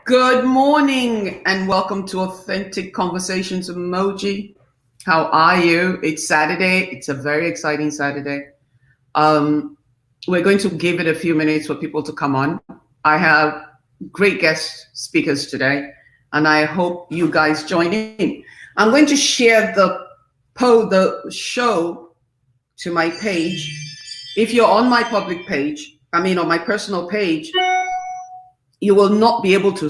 Good morning and welcome to Authentic Conversations with Moji. How are you? It's Saturday. It's a very exciting Saturday. We're going to give it a few minutes for people to come on. I have great guest speakers today, and I hope you guys join in. I'm going to share the show to my page. If you're on my public page, on my personal page, you will not be able to,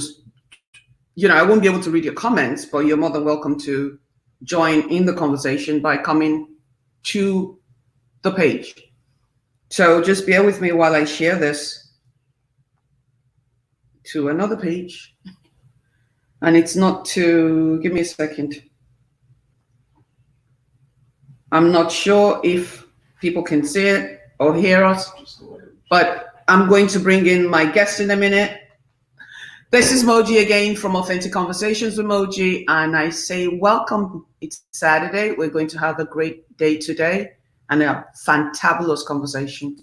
I won't be able to read your comments, but you're more than welcome to join in the conversation by coming to the page. So just bear with me while I share this to another page. And it's not to, give me a second. I'm not sure if people can see it or hear us, but I'm going to bring in my guest in a minute. This is Moji again from Authentic Conversations with Moji, and I say welcome. It's Saturday. We're going to have a great day today and a fantabulous conversation.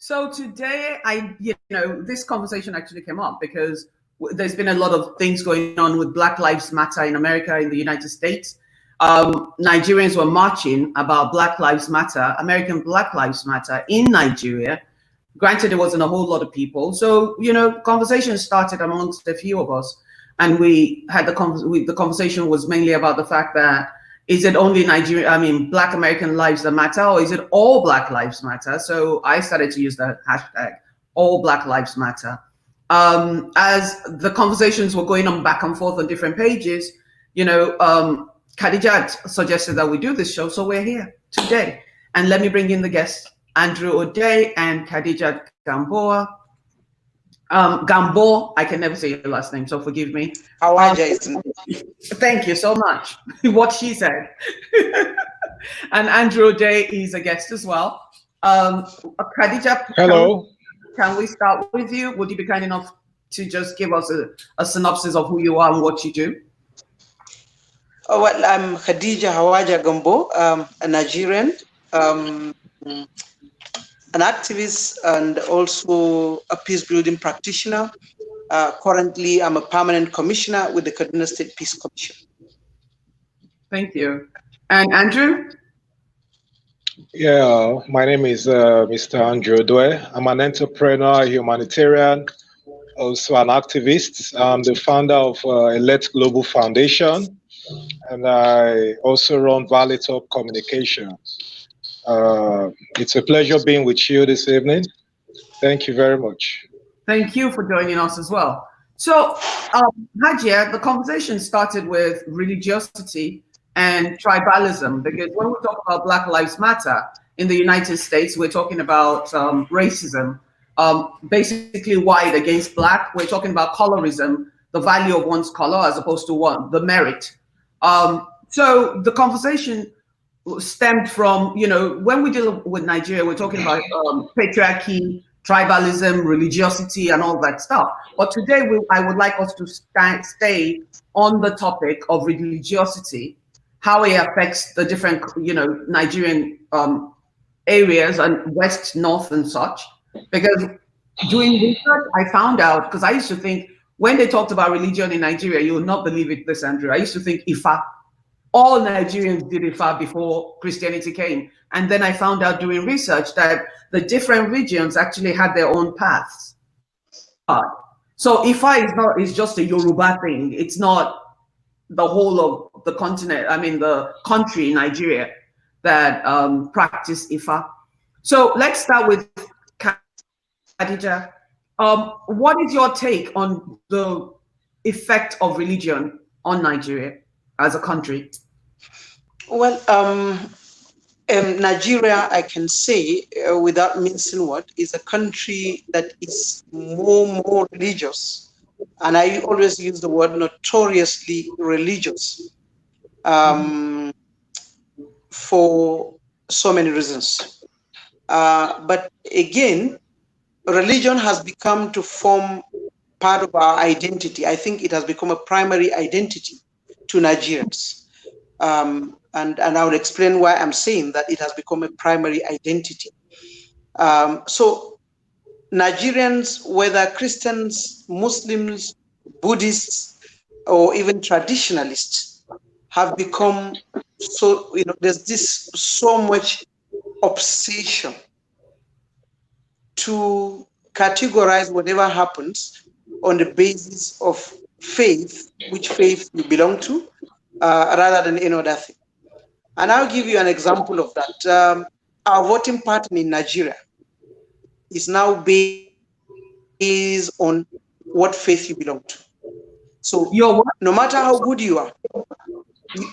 So today, this conversation actually came up because there's been a lot of things going on with Black Lives Matter in America, in the United States. Nigerians were marching about Black Lives Matter, American Black Lives Matter in Nigeria. Granted, there wasn't a whole lot of people. So, conversation started amongst a few of us. And we had the conversation was mainly about the fact that, is it only Black American lives that matter, or is it all Black Lives Matter? So I started to use the hashtag all Black Lives Matter. As the conversations were going on back and forth on different pages, Khadija suggested that we do this show. So we're here today. And let me bring in the guests, Andrew Odoe and Khadija Gambo. Gambo, I can never say your last name, so forgive me. Hawaja Thank you so much. What she said. And Andrew Odoe is a guest as well. Khadija, hello. Can we start with you? Would you be kind enough to just give us a synopsis of who you are and what you do? Oh, well, I'm Khadija Hawaja Gambo, a Nigerian, an activist and also a peace building practitioner. Currently, I'm a permanent commissioner with the Kaduna State Peace Commission. Thank you. And Andrew? Yeah, my name is Mr. Andrew Odoe. I'm an entrepreneur, humanitarian, also an activist. I'm the founder of Elect Global Foundation, and I also run Valley Top Communications. It's a pleasure being with you this evening. Thank you very much. Thank you for joining us as well. So, Khadija, the conversation started with religiosity and tribalism, because when we talk about Black Lives Matter in the United States, we're talking about racism, basically white against black. We're talking about colorism, the value of one's color as opposed to the merit. So the conversation stemmed from, when we deal with Nigeria, we're talking about patriarchy, tribalism, religiosity, and all that stuff. But today, I would like us to stay on the topic of religiosity, how it affects the different, Nigerian areas and west, north, and such. Because doing research, I found out, because I used to think when they talked about religion in Nigeria, you will not believe it, this, Andrew. I used to think Ifa. All Nigerians did Ifa before Christianity came. And then I found out doing research that the different regions actually had their own paths. So Ifa is just a Yoruba thing. It's not the whole of the continent, the country, Nigeria, that practice Ifa. So let's start with Khadija. What is your take on the effect of religion on Nigeria as a country? Well, Nigeria, I can say, without mincing word, is a country that is more religious. And I always use the word notoriously religious for so many reasons. But again, religion has become to form part of our identity. I think it has become a primary identity to Nigerians. And I will explain why I'm saying that it has become a primary identity. So Nigerians, whether Christians, Muslims, Buddhists, or even traditionalists, have become so, there's this so much obsession to categorize whatever happens on the basis of faith, which faith you belong to, rather than any other thing. And I'll give you an example of that. Our voting pattern in Nigeria is now based on what faith you belong to. So no matter how good you are,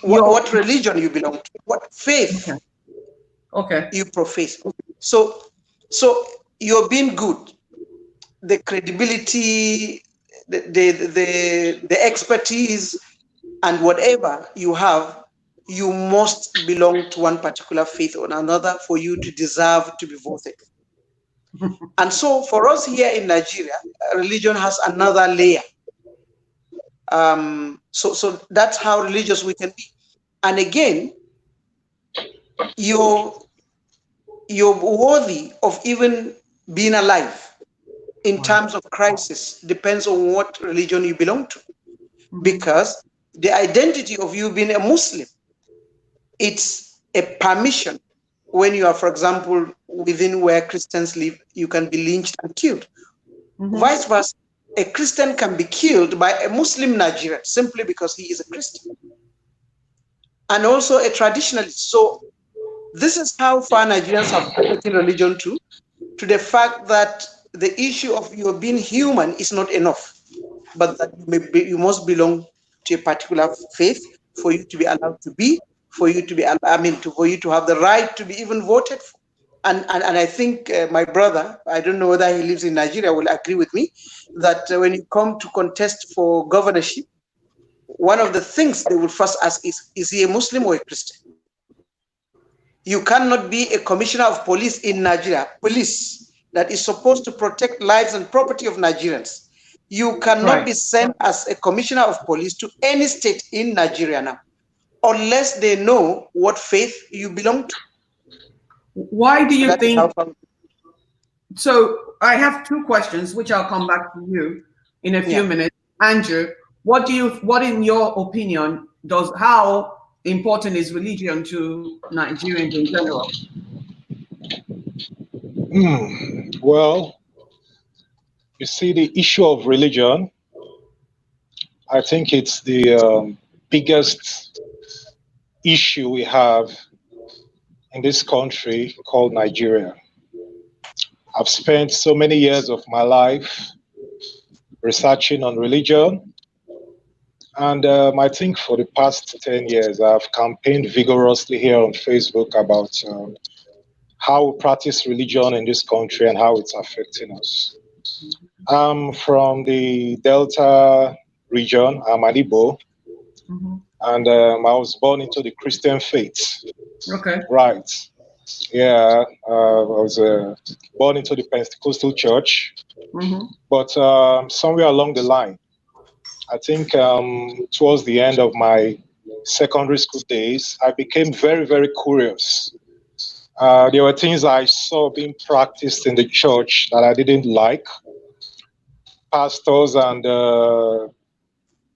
what religion you belong to, what faith you profess. So you're being good, the credibility, the expertise, and whatever you have, you must belong to one particular faith or another for you to deserve to be voted. And so for us here in Nigeria, religion has another layer. So that's how religious we can be. And again, you're worthy of even being alive in times of crisis depends on what religion you belong to. Because the identity of you being a Muslim, it's a permission. When you are, for example, within where Christians live, you can be lynched and killed. Vice versa, a Christian can be killed by a Muslim Nigerian simply because he is a Christian. And also a traditionalist. So this is how far Nigerians have taken religion to the fact that the issue of your being human is not enough, but that you must belong to a particular faith for you to be allowed to be, for you to be, for you to have the right to be even voted for. And I think my brother, I don't know whether he lives in Nigeria, will agree with me that when you come to contest for governorship, one of the things they will first ask is he a Muslim or a Christian? You cannot be a commissioner of police in Nigeria, police that is supposed to protect lives and property of Nigerians. You cannot be sent as a commissioner of police to any state in Nigeria now, unless they know what faith you belong to. Why do you think? So I have two questions, which I'll come back to you in a few minutes. Andrew, what in your opinion, how important is religion to Nigerians in general? Well, you see, the issue of religion, I think it's the biggest issue we have in this country called Nigeria. I've spent so many years of my life researching on religion. And I think for the past 10 years, I've campaigned vigorously here on Facebook about how we practice religion in this country and how it's affecting us. I'm from the Delta region. I'm an Igbo. And I was born into the Christian faith. Okay. Right. Yeah, I was born into the Pentecostal church. But somewhere along the line, I think towards the end of my secondary school days, I became very, very curious. There were things I saw being practiced in the church that I didn't like. Pastors and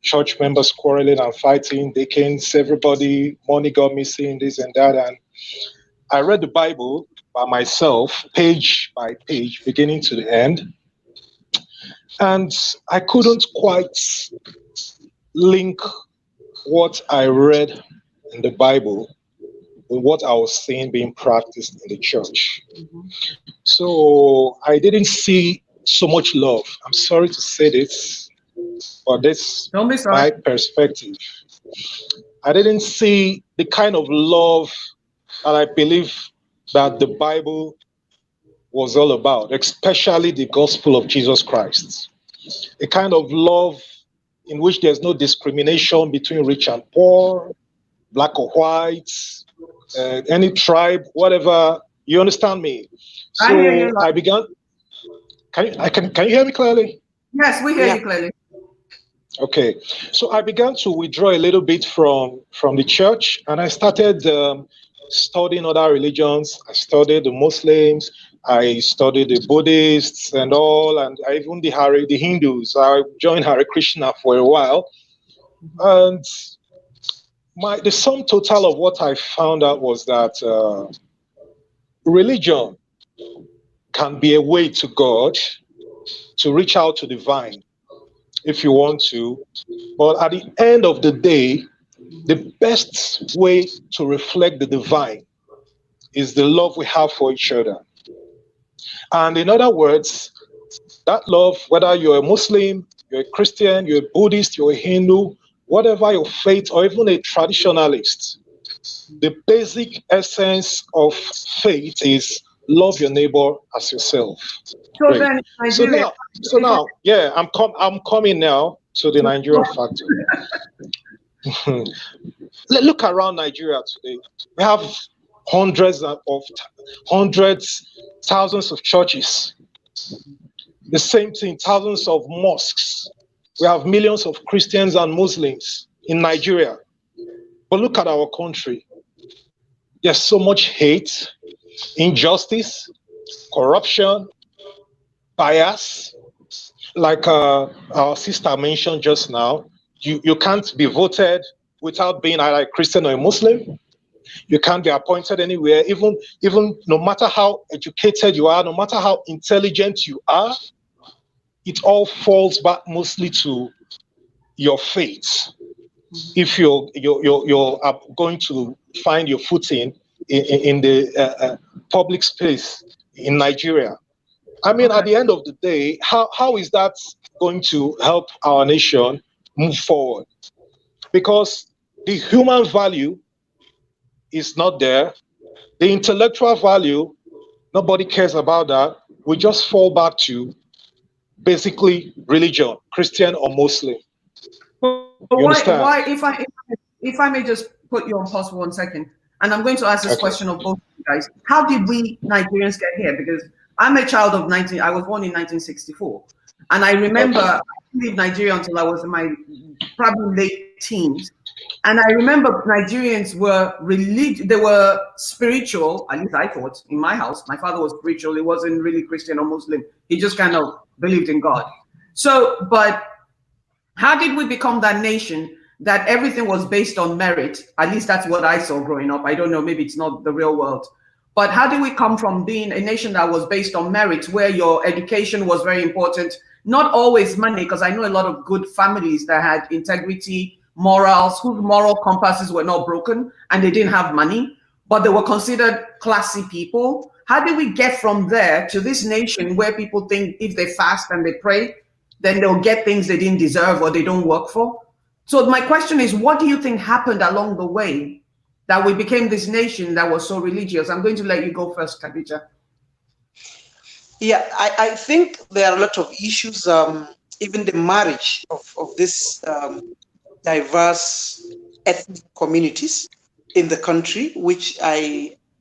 church members quarreling and fighting, deacons, everybody, money got missing, this and that. And I read the Bible by myself, page by page, beginning to the end. And I couldn't quite link what I read in the Bible with what I was seeing being practiced in the church. So I didn't see so much love. I'm sorry to say this, but this is my perspective. I didn't see the kind of love that I believe that the Bible was all about, especially the gospel of Jesus Christ. A kind of love in which there's no discrimination between rich and poor, black or white, any tribe, whatever. You understand me? So I began Can you hear me clearly? Yes, we hear you clearly. Okay, so I began to withdraw a little bit from the church, and I started studying other religions. I studied the Muslims, I studied the Buddhists and all, and even the Hindus. I joined Hare Krishna for a while, and the sum total of what I found out was that religion can be a way to God, to reach out to the divine if you want to, but at the end of the day, the best way to reflect the divine is the love we have for each other. And in other words, that love, whether you're a Muslim, you're a Christian, you're a Buddhist, you're a Hindu, whatever your faith, or even a traditionalist, the basic essence of faith is love your neighbor as yourself. So then, so now, yeah, I'm coming now to the Nigerian factor. Look around Nigeria today. We have thousands of churches. The same thing, thousands of mosques. We have millions of Christians and Muslims in Nigeria. But look at our country. There's so much hate, injustice, corruption, bias. Like our sister mentioned just now, you can't be voted without being either a Christian or a Muslim. You can't be appointed anywhere, even no matter how educated you are, no matter how intelligent you are, it all falls back mostly to your faith. If you're going to find your footing in the public space in Nigeria. I mean, at the end of the day, how is that going to help our nation move forward? Because the human value is not there. The intellectual value, nobody cares about that. We just fall back to basically religion, Christian or Muslim. But why, if I may just put you on pause for 1 second, and I'm going to ask this question of both of you guys. How did we Nigerians get here? Because I'm a child of I was born in 1964. And I remember I didn't leave Nigeria until I was in my probably late teens. And I remember Nigerians were they were spiritual, at least I thought, in my house. My father was spiritual. He wasn't really Christian or Muslim. He just kind of believed in God. So, but how did we become that nation that everything was based on merit? At least that's what I saw growing up. I don't know, maybe it's not the real world. But how did we come from being a nation that was based on merit, where your education was very important? Not always money, because I know a lot of good families that had integrity, morals, whose moral compasses were not broken, and they didn't have money, but they were considered classy people. How did we get from there to this nation where people think if they fast and they pray, then they'll get things they didn't deserve or they don't work for? So my question is, what do you think happened along the way that we became this nation that was so religious? I'm going to let you go first, Khadija. Yeah, I think there are a lot of issues, even the marriage of this diverse ethnic communities in the country, which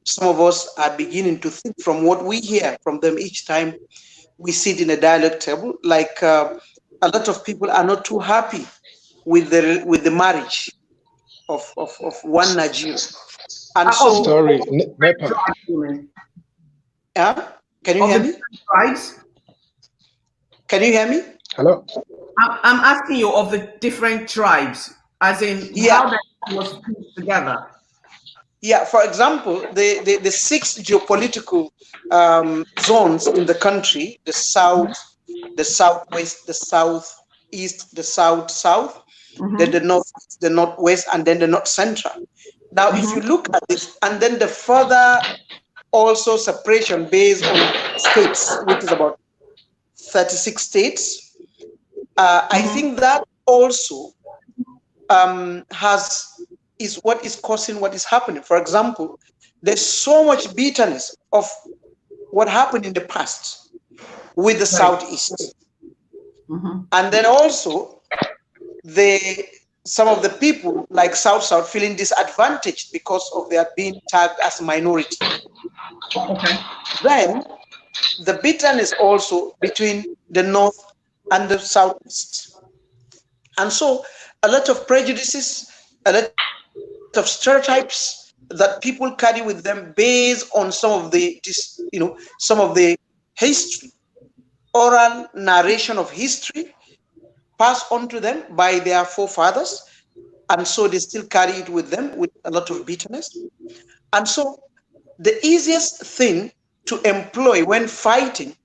some of us are beginning to think from what we hear from them each time we sit in a dialogue table. Like a lot of people are not too happy with the marriage of one Nigeria. And so, sorry, can you hear me? Tribes? Can you hear me? Hello. I'm asking you of the different tribes, as in how that was put together. Yeah, for example, the 6 geopolitical zones in the country: the south, the southwest, the southeast, the south, then the north, the northwest, and then the north central. Now, if you look at this, and then the further also separation based on states, which is about 36 states, I think that also is what is causing what is happening. For example, there's so much bitterness of what happened in the past with the Southeast. And then also some of the people like South feeling disadvantaged because of their being tagged as minority. Then the bitterness also between the North and the Southeast. And so a lot of prejudices, a lot of stereotypes that people carry with them based on some of the, some of the history, oral narration of history passed on to them by their forefathers. And so they still carry it with them with a lot of bitterness. And so the easiest thing to employ when fighting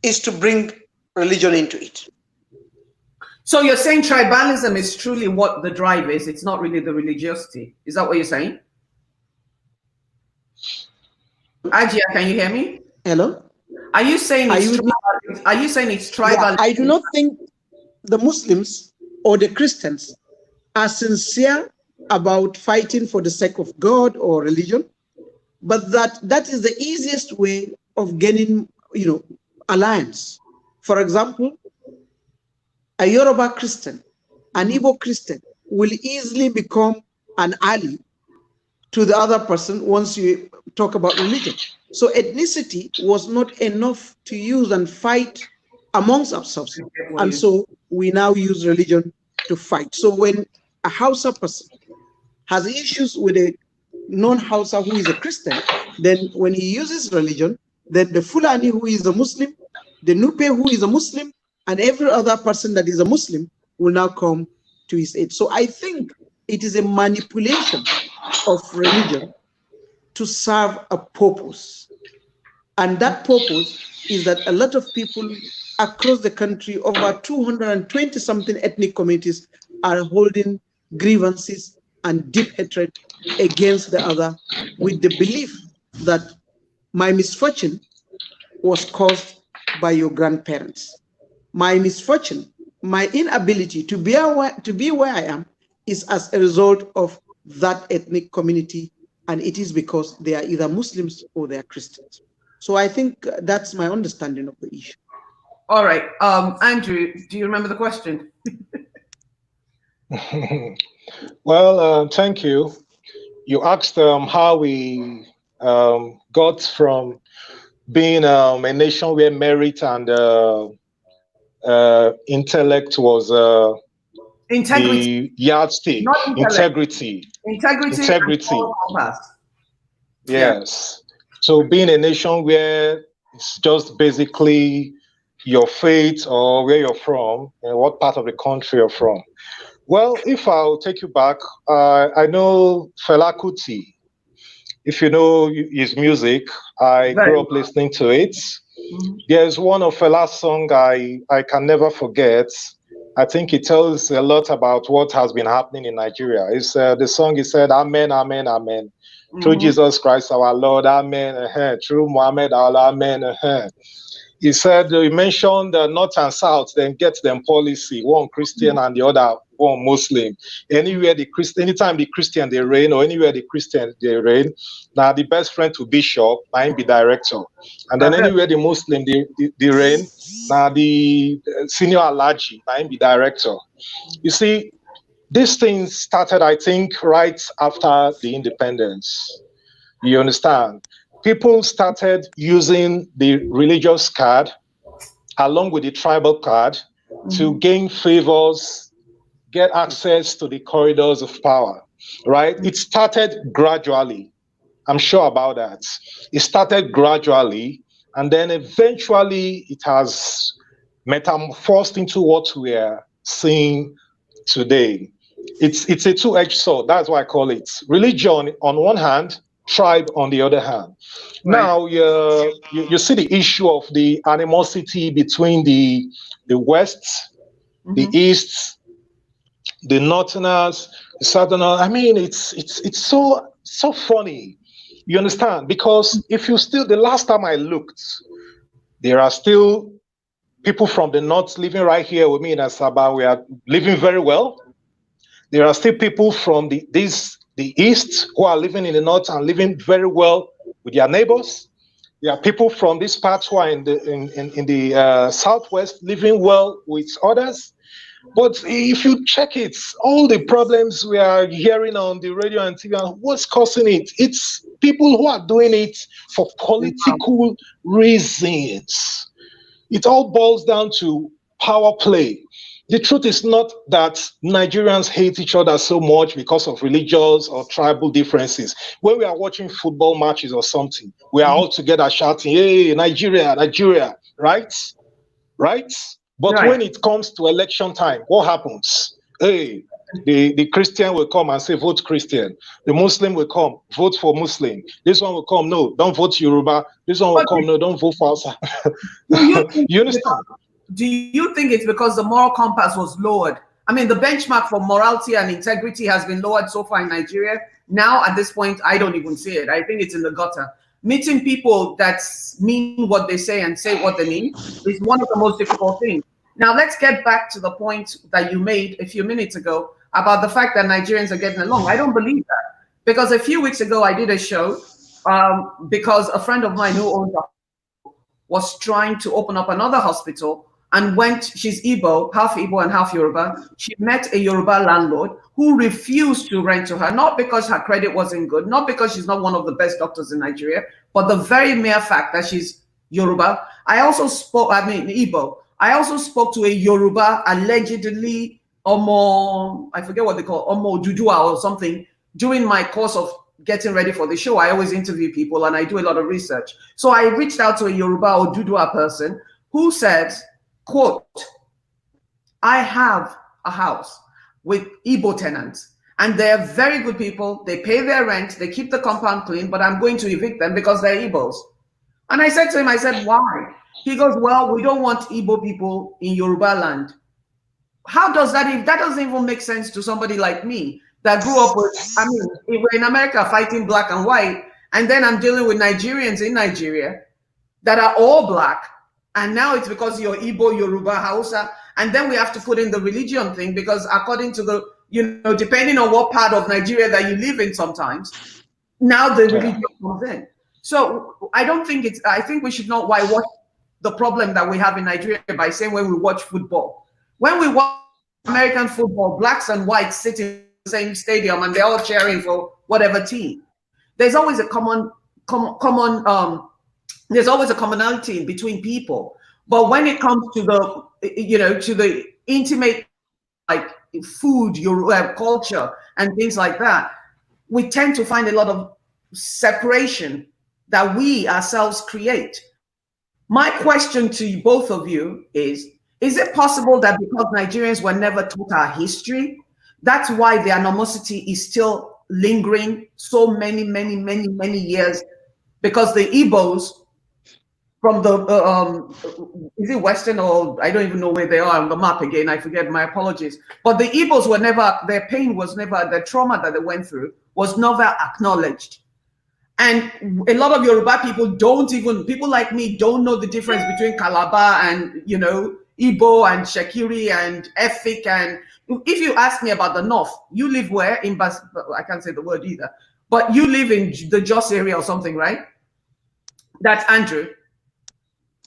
is to bring religion into it. So you're saying tribalism is truly what the drive is. It's not really the religiosity. Is that what you're saying? Ajia, can you hear me? Hello? Are you saying it's tribal? Yeah, I do not think the Muslims or the Christians are sincere about fighting for the sake of God or religion, but that is the easiest way of gaining, alliance. For example, a Yoruba Christian, an Igbo Christian will easily become an ally to the other person once you talk about religion. So ethnicity was not enough to use and fight amongst ourselves. And so we now use religion to fight. So when a Hausa person has issues with a non-Hausa who is a Christian, then when he uses religion, then the Fulani who is a Muslim, the Nupe who is a Muslim, and every other person that is a Muslim will now come to his aid. So I think it is a manipulation of religion to serve a purpose. And that purpose is that a lot of people across the country, over 220 something ethnic communities, are holding grievances and deep hatred against the other with the belief that my misfortune was caused by your grandparents. My misfortune, my inability to be where I am is as a result of that ethnic community, and it is because they are either Muslims or they are Christians. So I think that's my understanding of the issue. All right. Andrew, do you remember the question? Well, thank you. You asked how we got from being a nation where merit and intellect was Integrity. the yardstick. Integrity. Yes. So being a nation where it's just basically your faith or where you're from and what part of the country you're from. Well, if I'll take you back, I know Fela Kuti. If you know his music, I grew up listening to it. Mm-hmm. There's one of Fela's song I can never forget. I think it tells a lot about what has been happening in Nigeria. It's the song he said, Amen, Amen, Amen. Mm-hmm. Through Jesus Christ our Lord, Amen. Through Muhammad, Allah, Amen. He said, he mentioned the North and South, then get them policy, one Christian and the other one Muslim. Anytime the Christian they reign, or anywhere the Christian they reign, now the best friend to bishop, now be director. And then anywhere the Muslim they reign, now the senior alaji, now be director. You see, this thing started, I think, right after the independence. You understand? People started using the religious card along with the tribal card to gain favors, get access to the corridors of power, right? It started gradually. I'm sure about that. It started gradually, and then eventually it has metamorphosed into what we are seeing today. It's a two-edged sword. That's why I call it religion on one hand, tribe on the other hand. Right. Now you see the issue of the animosity between the West, the East, the Northerners, the Southerners. I mean, it's so funny. You understand? Because if you still, the last time I looked, there are still people from the North living right here with me in Asaba. We are living very well. There are still people from the East who are living in the North and living very well with their neighbors. There are people from this part who are in the Southwest living well with others. But if you check it, all the problems we are hearing on the radio and TV, what's causing it? It's people who are doing it for political reasons. It all boils down to power play. The truth is not that Nigerians hate each other so much because of religious or tribal differences. When we are watching football matches or something, we are all together shouting, "Hey, Nigeria, Nigeria," right? Right? But Right. when it comes to election time, what happens? Hey, the Christian will come and say, vote Christian. The Muslim will come, vote for Muslim. This one will come, no, don't vote Yoruba. This one will come, no, don't vote for Hausa. You understand? Do you think it's because the moral compass was lowered? I mean, the benchmark for morality and integrity has been lowered so far in Nigeria. Now, at this point, I don't even see it. I think it's in the gutter. Meeting people that mean what they say and say what they mean is one of the most difficult things. Now, let's get back to the point that you made a few minutes ago about the fact that Nigerians are getting along. I don't believe that, because a few weeks ago, I did a show because a friend of mine who owns a was trying to open up another hospital and she's Igbo, half Igbo and half Yoruba. She met a Yoruba landlord who refused to rent to her, not because her credit wasn't good, not because she's not one of the best doctors in Nigeria, but the very mere fact that she's Yoruba. Igbo. I also spoke to a Yoruba, allegedly, I forget what they call, Omo Dudua or something, during my course of getting ready for the show. I always interview people and I do a lot of research. So I reached out to a Yoruba or Dudua person who said, quote, "I have a house with Igbo tenants and they're very good people. They pay their rent, they keep the compound clean, but I'm going to evict them because they're Igbos." And I said to him, I said, "Why?" He goes, "Well, we don't want Igbo people in Yoruba land." How does that doesn't even make sense to somebody like me that grew up with, I mean, we're in America fighting black and white, and then I'm dealing with Nigerians in Nigeria that are all black. And now it's because you're Igbo, Yoruba, Hausa, and then we have to put in the religion thing, because according to the, depending on what part of Nigeria that you live in sometimes, now the religion comes in. So I think we should not whitewash the problem that we have in Nigeria by saying when we watch football. When we watch American football, blacks and whites sit in the same stadium and they're all cheering for whatever team. There's always a there's always a commonality between people. But when it comes to the intimate, like food, your culture and things like that, we tend to find a lot of separation that we ourselves create. My question to both of you is it possible that because Nigerians were never taught our history, that's why the animosity is still lingering so many years? Because the Igbos from the, is it Western, or I don't even know where they are on the map again, I forget, my apologies. But the Igbos were never, their pain was never, the trauma that they went through was never acknowledged. And a lot of Yoruba people people like me don't know the difference between Calabar and, Igbo and Shekiri and Efik. And if you ask me about the North, you live where? In I can't say the word either, but you live in the Jos area or something, right? That's Andrew.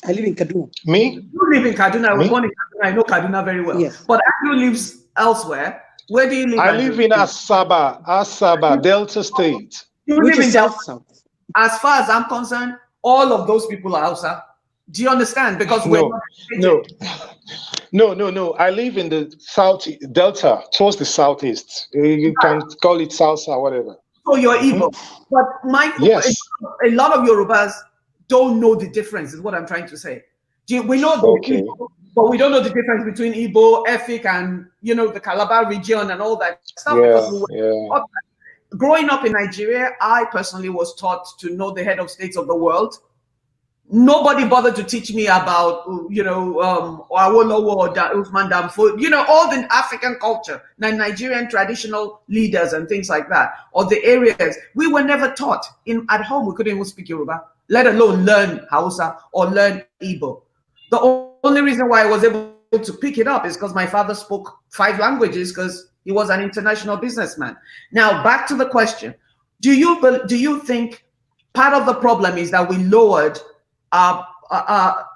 I live in Kaduna. Me? You live in Kaduna. I was born in Kaduna. I know Kaduna very well. Yes. But Andrew lives elsewhere. Where do you live? I live in Asaba, Delta State. You live in Delta South. As far as I'm concerned, all of those people are Hausa. Do you understand? Because No. I live in the South Delta, towards the southeast. You can call it Salsa or whatever. So you're Igbo. But a lot of Yorubas don't know the difference, is what I'm trying to say. We know Igbo, but we don't know the difference between Igbo, Efik, and the Calabar region and all that stuff. Growing up in Nigeria, I personally was taught to know the head of states of the world. Nobody bothered to teach me about, Awolowo or Usman Danfodio, all the African culture, Nigerian traditional leaders and things like that, or the areas. We were never taught. At home, we couldn't even speak Yoruba, let alone learn Hausa or learn Igbo. The only reason why I was able to pick it up is because my father spoke 5 languages, because he was an international businessman. Now, back to the question. Do you think part of the problem is that we lowered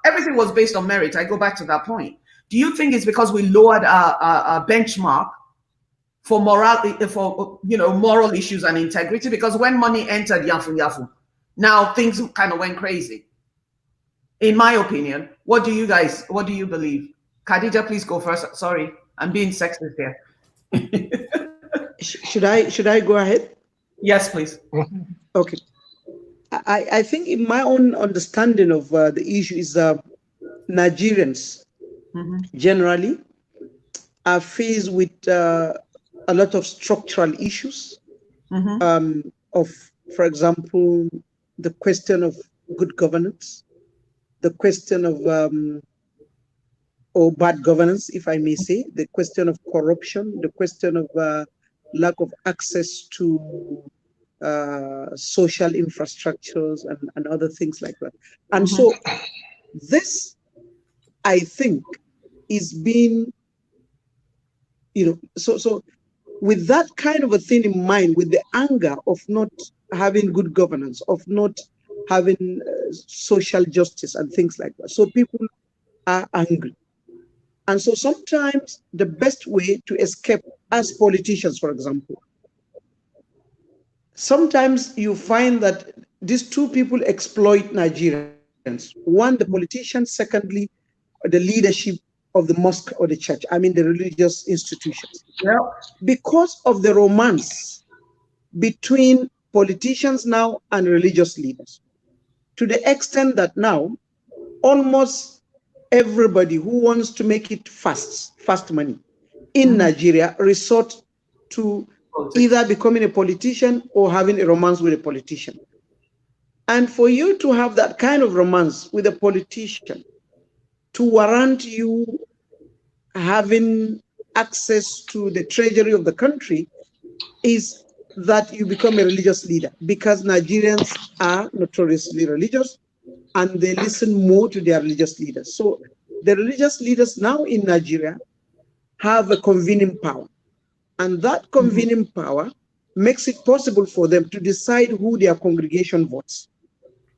everything was based on merit? I go back to that point. Do you think it's because we lowered our benchmark for morality, for moral issues and integrity? Because when money entered Yafu, now things kind of went crazy. In my opinion, what do you believe? Khadija, please go first. Sorry, I'm being sexist here. Should I go ahead? Yes, please. Okay. I think in my own understanding of the issue is Nigerians generally are faced with a lot of structural issues of, for example, the question of good governance, the question of or bad governance, if I may say, the question of corruption, the question of lack of access to social infrastructures and other things like that. And so this, I think, is being, so with that kind of a thing in mind, with the anger of not having good governance, of not having social justice and things like that. So people are angry. And so sometimes the best way to escape as politicians, for example, sometimes you find that these two people exploit Nigerians. One, the politicians, secondly, the leadership of the mosque or the church, I mean the religious institutions. Yeah. Because of the romance between politicians now and religious leaders, to the extent that now almost everybody who wants to make it fast money in Nigeria resort to either becoming a politician or having a romance with a politician. And for you to have that kind of romance with a politician to warrant you having access to the treasury of the country is that you become a religious leader, because Nigerians are notoriously religious and they listen more to their religious leaders. So the religious leaders now in Nigeria have a convening power, and that convening power makes it possible for them to decide who their congregation votes.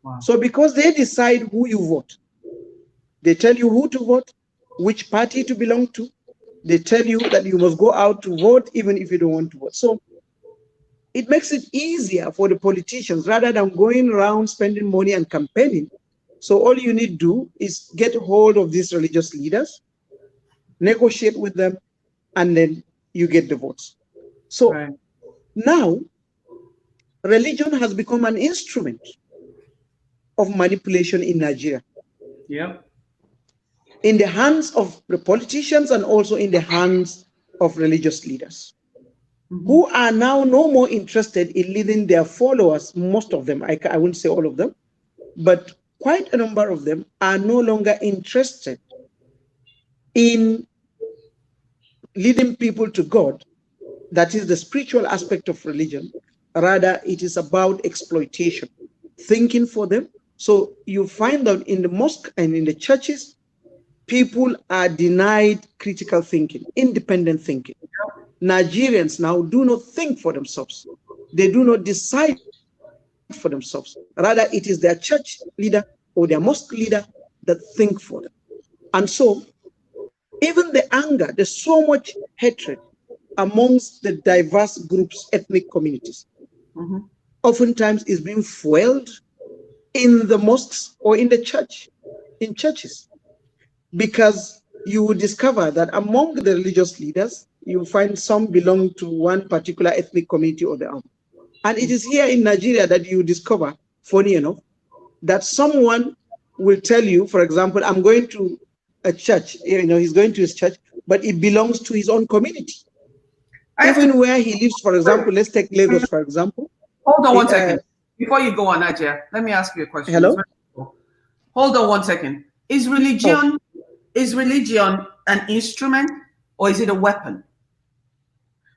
Wow. So because they decide who you vote, they tell you who to vote, which party to belong to. They tell you that you must go out to vote even if you don't want to vote. So it makes it easier for the politicians rather than going around spending money and campaigning. So all you need to do is get hold of these religious leaders, negotiate with them, and then you get the votes. So now religion has become an instrument of manipulation in Nigeria. Yeah. In the hands of the politicians and also in the hands of religious leaders, who are now no more interested in leading their followers. Most of them, I wouldn't say all of them, but quite a number of them are no longer interested in leading people to God. That is the spiritual aspect of religion. Rather, it is about exploitation, thinking for them. So you find that in the mosque and in the churches, people are denied critical thinking, independent thinking. Nigerians now do not think for themselves. They do not decide for themselves. Rather, it is their church leader or their mosque leader that think for them. And so, even the anger, there's so much hatred amongst the diverse groups, ethnic communities, oftentimes is being fueled in the mosques or in the church, in churches. Because you will discover that among the religious leaders, you find some belong to one particular ethnic community or the other. And it is here in Nigeria that you discover, funny enough, that someone will tell you, for example, I'm going to a church, he's going to his church, but it belongs to his own community. Even where he lives, for example, let's take Lagos, for example. Hold on one second. Before you go on, Nadia, let me ask you a question. Hello? Hold on one second. Is religion an instrument or is it a weapon?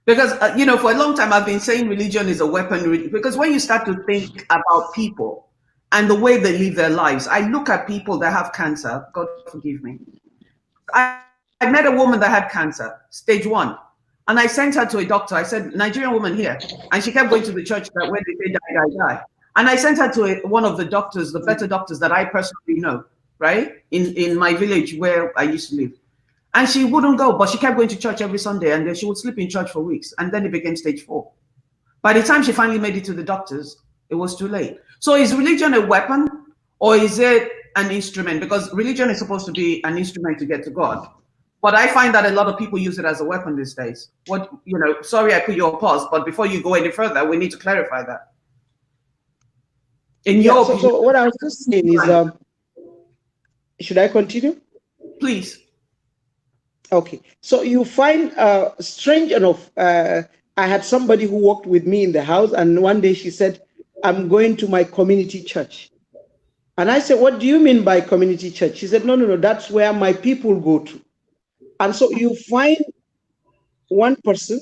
Because, for a long time, I've been saying religion is a weapon, because when you start to think about people and the way they live their lives, I look at people that have cancer, God forgive me. I met a woman that had cancer, stage 1, and I sent her to a doctor. I said, Nigerian woman here, and she kept going to the church that where they say die. And I sent her to one of the doctors, the better doctors that I personally know, right? In my village where I used to live. And she wouldn't go, but she kept going to church every Sunday, and then she would sleep in church for weeks, and then it became stage 4. By the time she finally made it to the doctors, it was too late. So is religion a weapon, or is it an instrument? Because religion is supposed to be an instrument to get to God. But I find that a lot of people use it as a weapon these days. What, sorry I put you on pause, but before you go any further, we need to clarify that. In your opinion, so what I was just saying is, should I continue? Please. Okay, so you find strange enough, I had somebody who worked with me in the house, and one day she said, I'm going to my community church. And I said, what do you mean by community church? She said, no, that's where my people go to. And so you find one person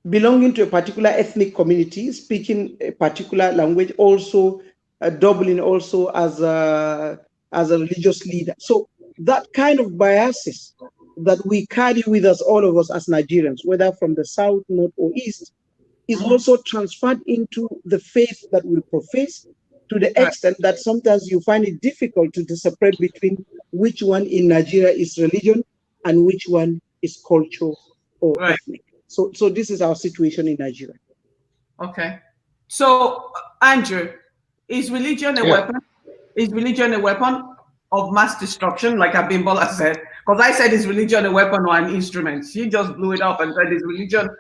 belonging to a particular ethnic community, speaking a particular language, also doubling also as a religious leader. So that kind of biases that we carry with us, all of us as Nigerians, whether from the south, north, or east, is also transferred into the faith that we profess, to the extent that sometimes you find it difficult to separate between which one in Nigeria is religion and which one is culture or ethnic. So this is our situation in Nigeria. Okay. So, Andrew, is religion a weapon? Is religion a weapon of mass destruction, like Abimbola said? Because I said, is religion a weapon or an instrument? She just blew it up and said, is religion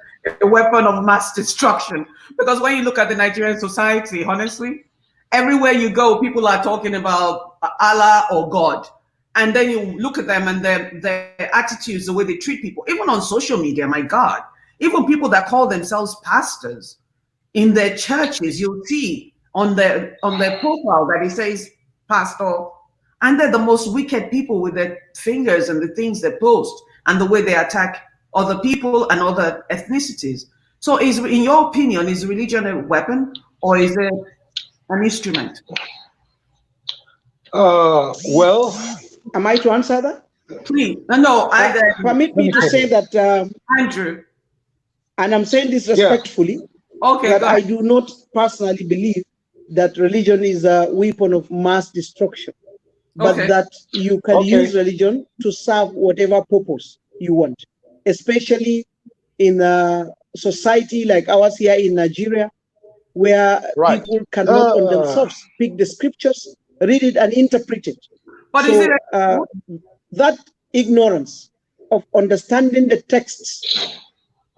a weapon of mass destruction? Because when you look at the Nigerian society, honestly, everywhere you go, people are talking about Allah or God. And then you look at them and their attitudes, the way they treat people, even on social media, my God, even people that call themselves pastors in their churches, you'll see on their profile that it says pastor, and they're the most wicked people with their fingers and the things they post and the way they attack other people and other ethnicities. So in your opinion, is religion a weapon or is it an instrument? Well, am I to answer that? Please. No, permit me to say that, Andrew, and I'm saying this respectfully, that I do not personally believe that religion is a weapon of mass destruction, but that you can use religion to serve whatever purpose you want, especially in a society like ours here in Nigeria, where people cannot on themselves pick the scriptures, read it and interpret it. But so that ignorance of understanding the texts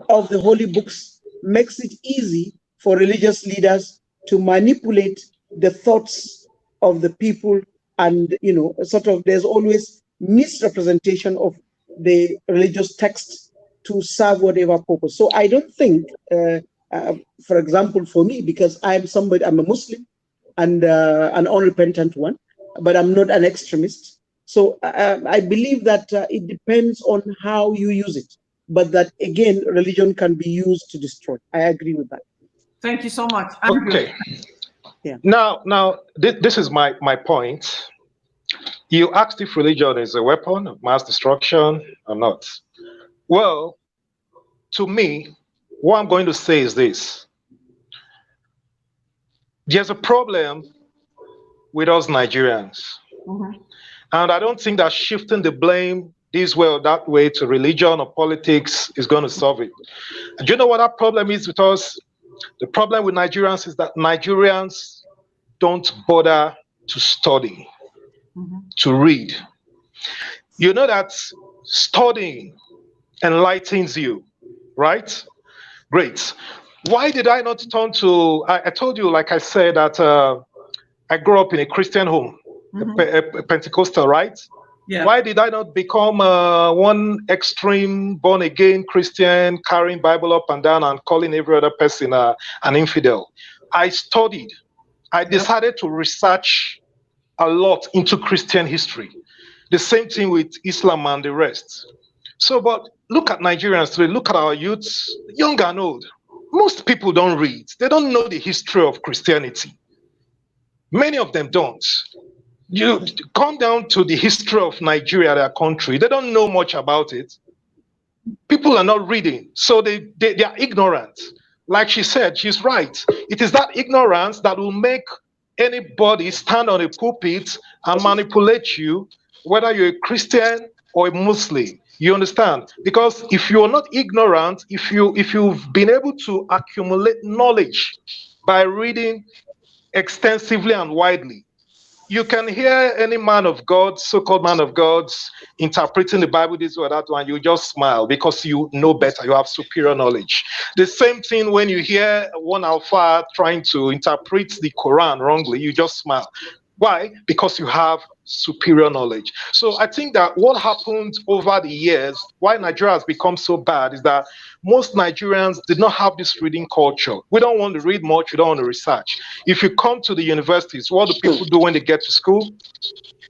of the holy books makes it easy for religious leaders to manipulate the thoughts of the people, and sort of there's always misrepresentation of the religious text to serve whatever purpose. So I don't think, for example, for me, because I'm a Muslim and an unrepentant one, but I'm not an extremist. So I believe that it depends on how you use it, but that again, religion can be used to destroy. I agree with that. Thank you so much. Okay. Yeah. Now, this is my point. You asked if religion is a weapon of mass destruction or not. Well, to me, what I'm going to say is this. There's a problem with us Nigerians. And I don't think that shifting the blame this way or that way to religion or politics is going to solve it. And do you know what that problem is with us? The problem with Nigerians is that Nigerians don't bother to study, to read. You know that studying enlightens you, right? Great. Why did I not turn to, I told you, like I said, that I grew up in a Christian home, a Pentecostal, right? Yeah. Why did I not become one extreme born-again Christian, carrying Bible up and down and calling every other person an infidel? I studied. I decided to research a lot into Christian history. The same thing with Islam and the rest. So, but look at Nigerians today, look at our youths, young and old. Most people don't read. They don't know the history of Christianity. Many of them don't. You come down to the history of Nigeria, their country, they don't know much about it. People are not reading, so they are ignorant. Like she said, she's right. It is that ignorance that will make anybody stand on a pulpit and manipulate you whether you're a Christian or a Muslim. You understand? Because if you're not ignorant, if you've been able to accumulate knowledge by reading extensively and widely, you can hear any man of God, so-called man of God, interpreting the Bible this way or that one, you just smile because you know better, you have superior knowledge. The same thing when you hear one alpha trying to interpret the Quran wrongly, you just smile. Why? Because you have superior knowledge. So I think that what happened over the years, why Nigeria has become so bad, is that most Nigerians did not have this reading culture. We don't want to read much, we don't want to research. If you come to the universities, what do people do when they get to school?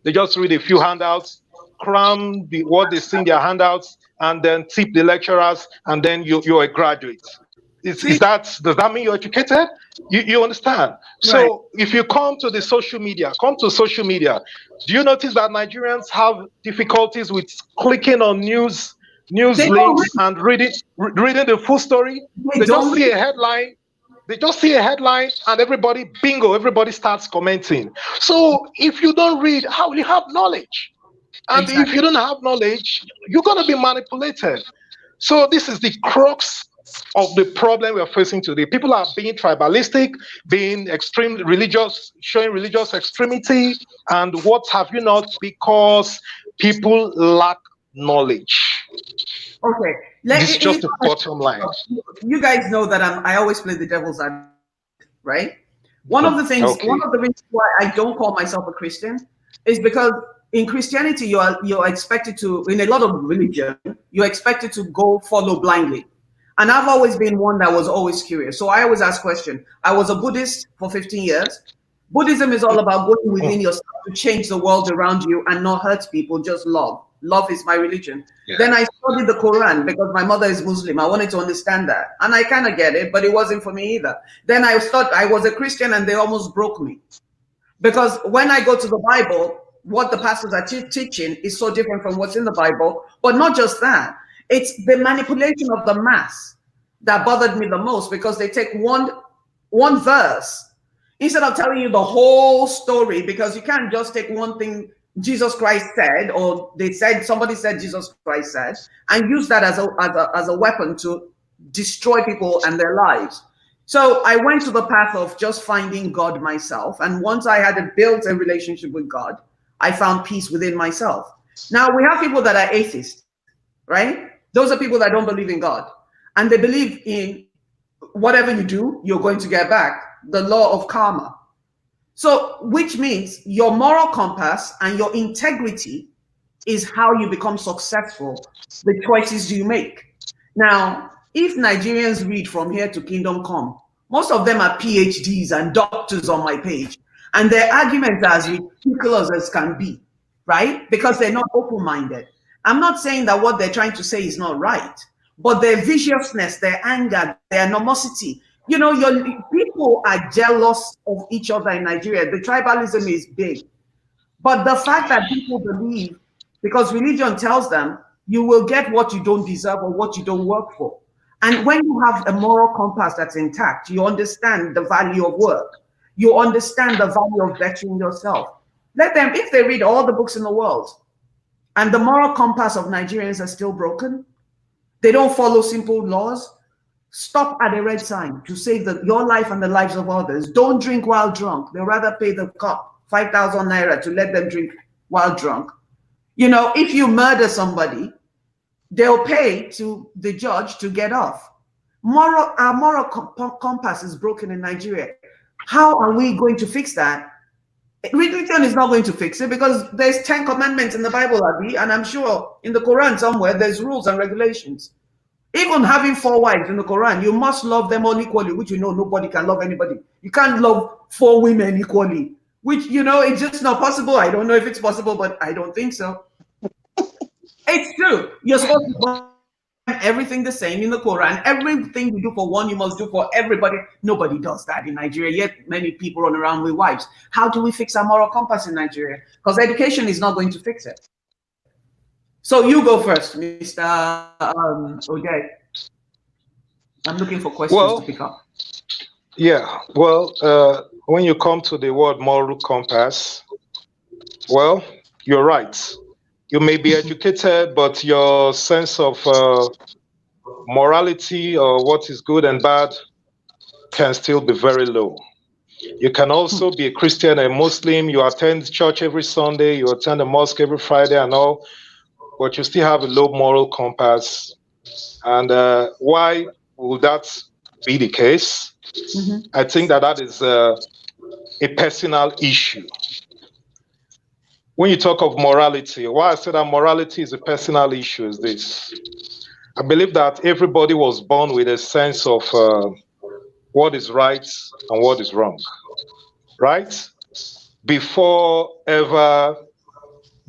They just read a few handouts, cram what they see in their handouts, and then tip the lecturers, and then you're a graduate. Does that mean you're educated? You understand? So Right. if you come to social media, do you notice that Nigerians have difficulties with clicking on news They don't links and reading the full story? They just see a headline. They just see a headline and everybody starts commenting. So if you don't read, how will you have knowledge? And Exactly. if you don't have knowledge, you're going to be manipulated. So this is the crux of the problem we are facing today. People are being tribalistic, being extreme religious, showing religious extremity, and what have you not, because people lack knowledge. Okay. This is just the bottom line. You guys know that I always play the devil's advocate, right? One of the reasons why I don't call myself a Christian is because in Christianity, you're expected to, in a lot of religion, you're expected to go follow blindly. And I've always been one that was always curious. So I always ask questions. I was a Buddhist for 15 years. Buddhism is all about going within yourself to change the world around you and not hurt people, just love. Love is my religion. Yeah. Then I studied the Quran because my mother is Muslim. I wanted to understand that. And I kind of get it, but it wasn't for me either. Then I was a Christian and they almost broke me. Because when I go to the Bible, what the pastors are teaching is so different from what's in the Bible. But not just that. It's the manipulation of the mass that bothered me the most, because they take one verse instead of telling you the whole story, because you can't just take one thing Jesus Christ said, or somebody said Jesus Christ said, and use that as a weapon to destroy people and their lives. So I went to the path of just finding God myself. And once I had built a relationship with God, I found peace within myself. Now we have people that are atheists, right? Those are people that don't believe in God. And they believe in whatever you do, you're going to get back. The law of karma. So, which means your moral compass and your integrity is how you become successful, the choices you make. Now, if Nigerians read From Here to Kingdom Come, most of them are PhDs and doctors on my page, and their arguments are as ridiculous as can be, right? Because they're not open-minded. I'm not saying that what they're trying to say is not right, but their viciousness, their anger, their animosity, you know, people are jealous of each other in Nigeria. The tribalism is big. But the fact that people believe, because religion tells them, you will get what you don't deserve or what you don't work for. And when you have a moral compass that's intact, you understand the value of work. You understand the value of bettering yourself. Let them, if they read all the books in the world, and the moral compass of Nigerians are still broken, they don't follow simple laws, stop at a red sign to save your life and the lives of others. Don't drink while drunk. They'll rather pay the cop 5,000 naira to let them drink while drunk. You know, if you murder somebody, they'll pay to the judge to get off. Our moral compass is broken in Nigeria. How are we going to fix that? Religion is not going to fix it, because there's 10 commandments in the Bible, Abi, and I'm sure in the Quran somewhere there's rules and regulations. Even having 4 wives in the Quran, you must love them all equally, which you know nobody can love anybody. You can't love 4 women equally, which, you know, it's just not possible. I don't know if it's possible, but I don't think so. It's true. You're supposed to love everything the same in the Quran. Everything you do for one, you must do for everybody. Nobody does that in Nigeria, yet many people run around with wives. How do we fix our moral compass in Nigeria? Because education is not going to fix it. So you go first, Mr. Odoe. I'm looking for questions to pick up. Yeah, well, when you come to the word moral compass, well, you're right. You may be educated, but your sense of morality or what is good and bad can still be very low. You can also be a Christian and Muslim. You attend church every Sunday, you attend a mosque every Friday and all, but you still have a low moral compass. And why would that be the case? I think that is a personal issue. When you talk of morality, why I say that morality is a personal issue is this. I believe that everybody was born with a sense of what is right and what is wrong, right? Before ever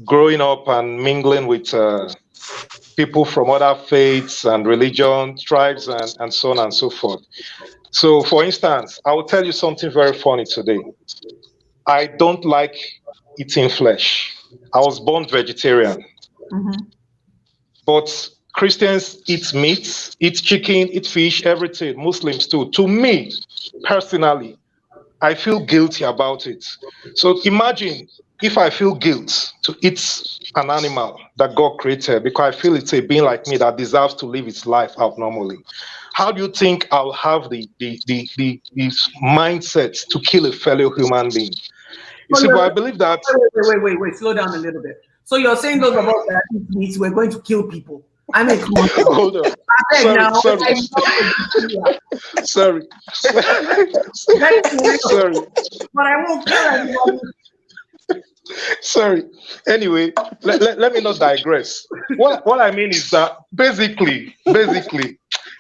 growing up and mingling with people from other faiths and religion, tribes, and so on and so forth. So, for instance, I will tell you something very funny today. I don't like eating flesh. I was born vegetarian. But Christians eat meat, eat chicken, eat fish, everything. Muslims too. To me, personally, I feel guilty about it. So imagine if I feel guilt to eat an animal that God created because I feel it's a being like me that deserves to live its life out normally. How do you think I'll have the mindset to kill a fellow human being? You see, but I believe that... Wait, slow down a little bit. So you're saying those of us that eat meat, we're going to kill people. I mean, come on. Hold on. Sorry. But I won't kill anyone. Sorry. Anyway, let me not digress. What I mean is that basically,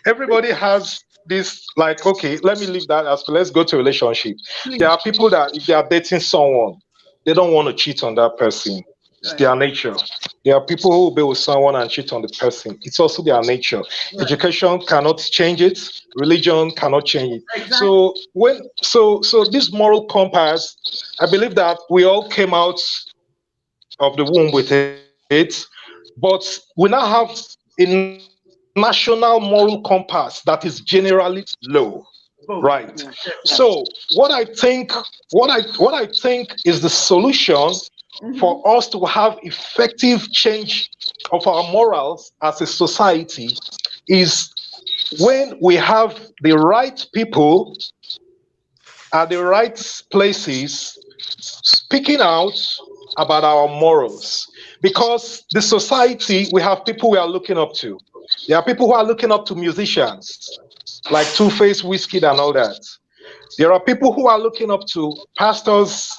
everybody has this, like, okay, let me leave that as let's go to relationship. There are people that if they are dating someone, they don't want to cheat on that person. It's their nature. There are people who will be with someone and cheat on the person. It's also their nature. Right. Education cannot change it. Religion cannot change it. Exactly. So this moral compass, I believe that we all came out of the womb with it, but we now have a national moral compass that is generally low. Right. So what I think is the solution for us to have effective change of our morals as a society is when we have the right people at the right places speaking out about our morals. Because the society, we have people we are looking up to. There are people who are looking up to musicians like Two-Face, Wizkid and all that. There are people who are looking up to pastors,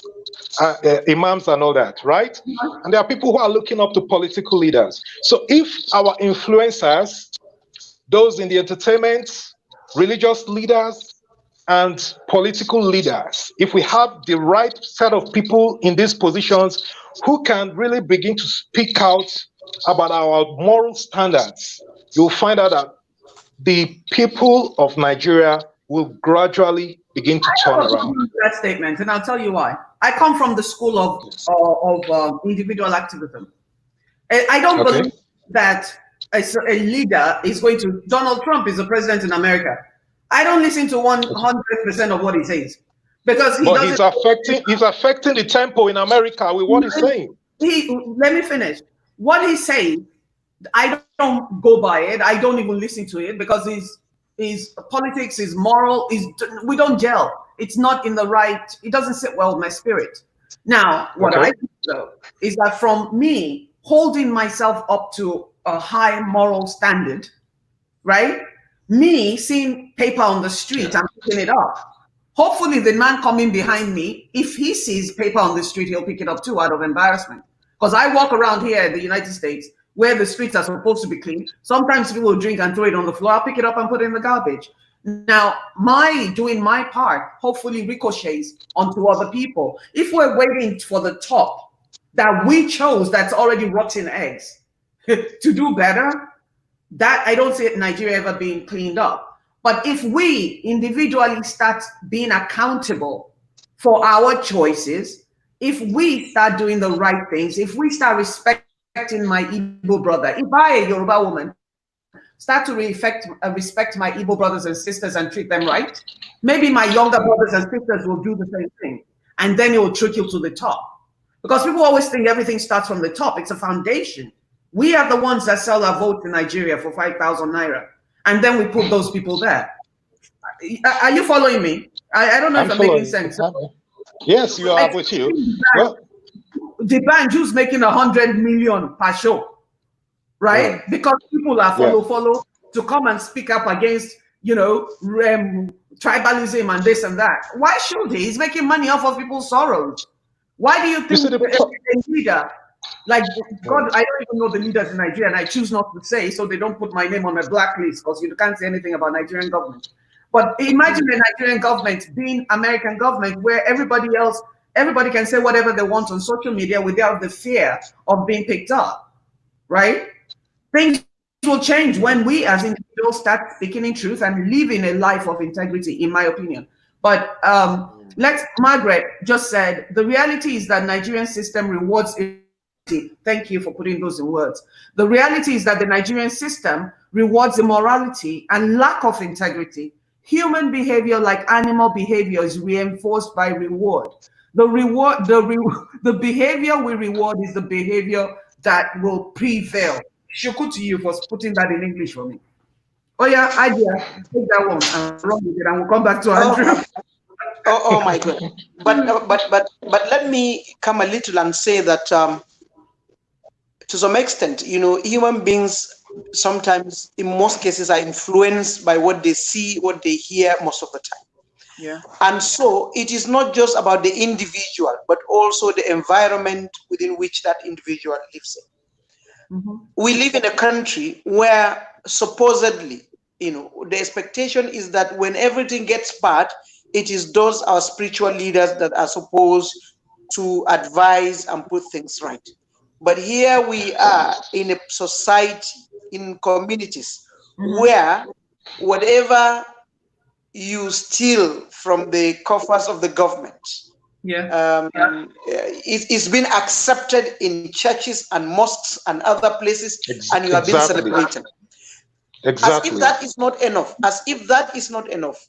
imams and all that, right? And there are people who are looking up to political leaders. So if our influencers, those in the entertainment, religious leaders, and political leaders, if we have the right set of people in these positions who can really begin to speak out about our moral standards, you'll find out that the people of Nigeria will gradually begin to turn around. That statement, and I'll tell you why. I come from the school of individual activism. I don't believe that a leader is going to... Donald Trump is the president in America. I don't listen to 100% of what he says because he's affecting the tempo in America with what he's saying. Let me finish. What he says, I don't go by it. I don't even listen to it because his politics, his moral, we don't gel. It's not in the right. It doesn't sit well with my spirit. Now, what I do though is that from me holding myself up to a high moral standard, right? Me seeing paper on the street and picking it up. Hopefully the man coming behind me, if he sees paper on the street, he'll pick it up too out of embarrassment. Because I walk around here in the United States where the streets are supposed to be clean. Sometimes people will drink and throw it on the floor. I'll pick it up and put it in the garbage. Now, my doing my part hopefully ricochets onto other people. If we're waiting for the top that we chose that's already rotten eggs to do better, that I don't see Nigeria ever being cleaned up. But if we individually start being accountable for our choices, if we start doing the right things, if we start respecting my Igbo brother, if I, a Yoruba woman, start to respect my Igbo brothers and sisters and treat them right, maybe my younger brothers and sisters will do the same thing. And then it will trickle to the top. Because people always think everything starts from the top. It's a foundation. We are the ones that sell our vote in Nigeria for 5,000 naira. And then we put those people there. Are you following me? I don't know if I'm making sense. Yes, you are with you. Well, the band who's making 100 million per show, right? Because people are follow to come and speak up against, you know, tribalism and this and that. Why should he? He's making money off of people's sorrows. Why do you think a leader, like God, I don't even know the leaders in Nigeria, and I choose not to say, so they don't put my name on a blacklist, because you can't say anything about Nigerian government. But imagine the Nigerian government being American government, where everybody can say whatever they want on social media without the fear of being picked up, right? Things will change when we as individuals start speaking in truth and living a life of integrity, in my opinion. But Margaret just said, the reality is that Nigerian system rewards. Thank you for putting those in words. The reality is that the Nigerian system rewards immorality and lack of integrity. Human behavior, like animal behavior, is reinforced by reward. The behavior we reward is the behavior that will prevail. Shuku to you for putting that in English for me. Oh yeah, idea. Take that one. I'm wrong with it, and we'll come back to Andrew. Oh my God! But let me come a little and say that to some extent, you know, human beings sometimes, in most cases, are influenced by what they see, what they hear most of the time. Yeah. And so it is not just about the individual, but also the environment within which that individual lives in. Mm-hmm. We live in a country where supposedly, you know, the expectation is that when everything gets bad, it is those our spiritual leaders that are supposed to advise and put things right. But here we are in a society, in communities, where whatever you steal from the coffers of the government, it's been accepted in churches and mosques and other places, and you have been celebrated. Exactly. As if that is not enough. As if that is not enough.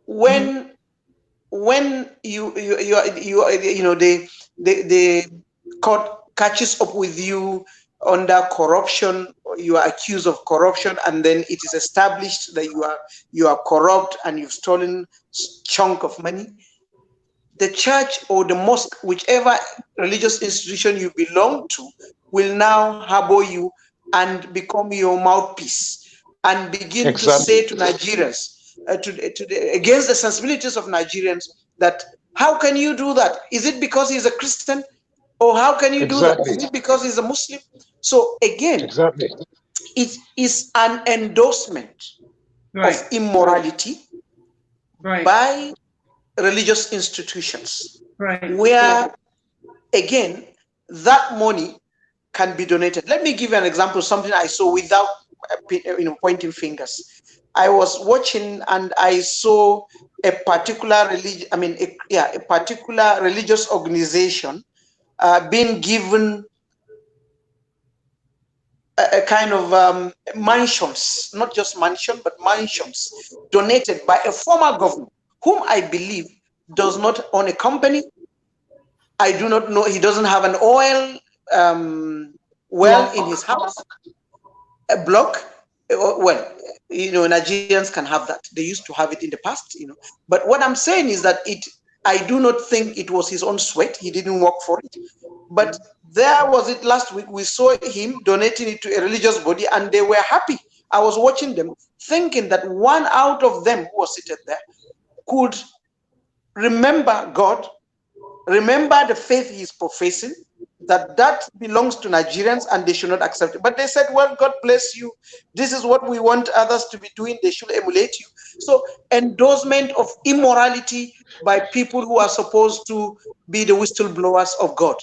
When you know the court catches up with you under corruption, you are accused of corruption, and then it is established that you are corrupt and you've stolen chunk of money, the church or the mosque, whichever religious institution you belong to, will now harbor you and become your mouthpiece and begin to say to Nigerians, against the sensibilities of Nigerians, that how can you do that? Is it because he's a Christian? Or how can you do that? Is it because he's a Muslim? So again, it is an endorsement of immorality by religious institutions, where again that money can be donated. Let me give you an example, something I saw without pointing fingers. I was watching and I saw a particular a particular religious organization being given a kind of mansions, not just mansion, but mansions donated by a former governor, whom I believe does not own a company. I do not know, he doesn't have an oil well in his house, a block. Well, you know, Nigerians can have that. They used to have it in the past, you know. But what I'm saying is that I do not think it was his own sweat. He didn't work for it. But there was it last week. We saw him donating it to a religious body, and they were happy. I was watching them, thinking that one out of them who was seated there could remember God, remember the faith he's professing, that belongs to Nigerians and they should not accept it. But they said, well, God bless you. This is what we want others to be doing. They should emulate you. So endorsement of immorality by people who are supposed to be the whistleblowers of God.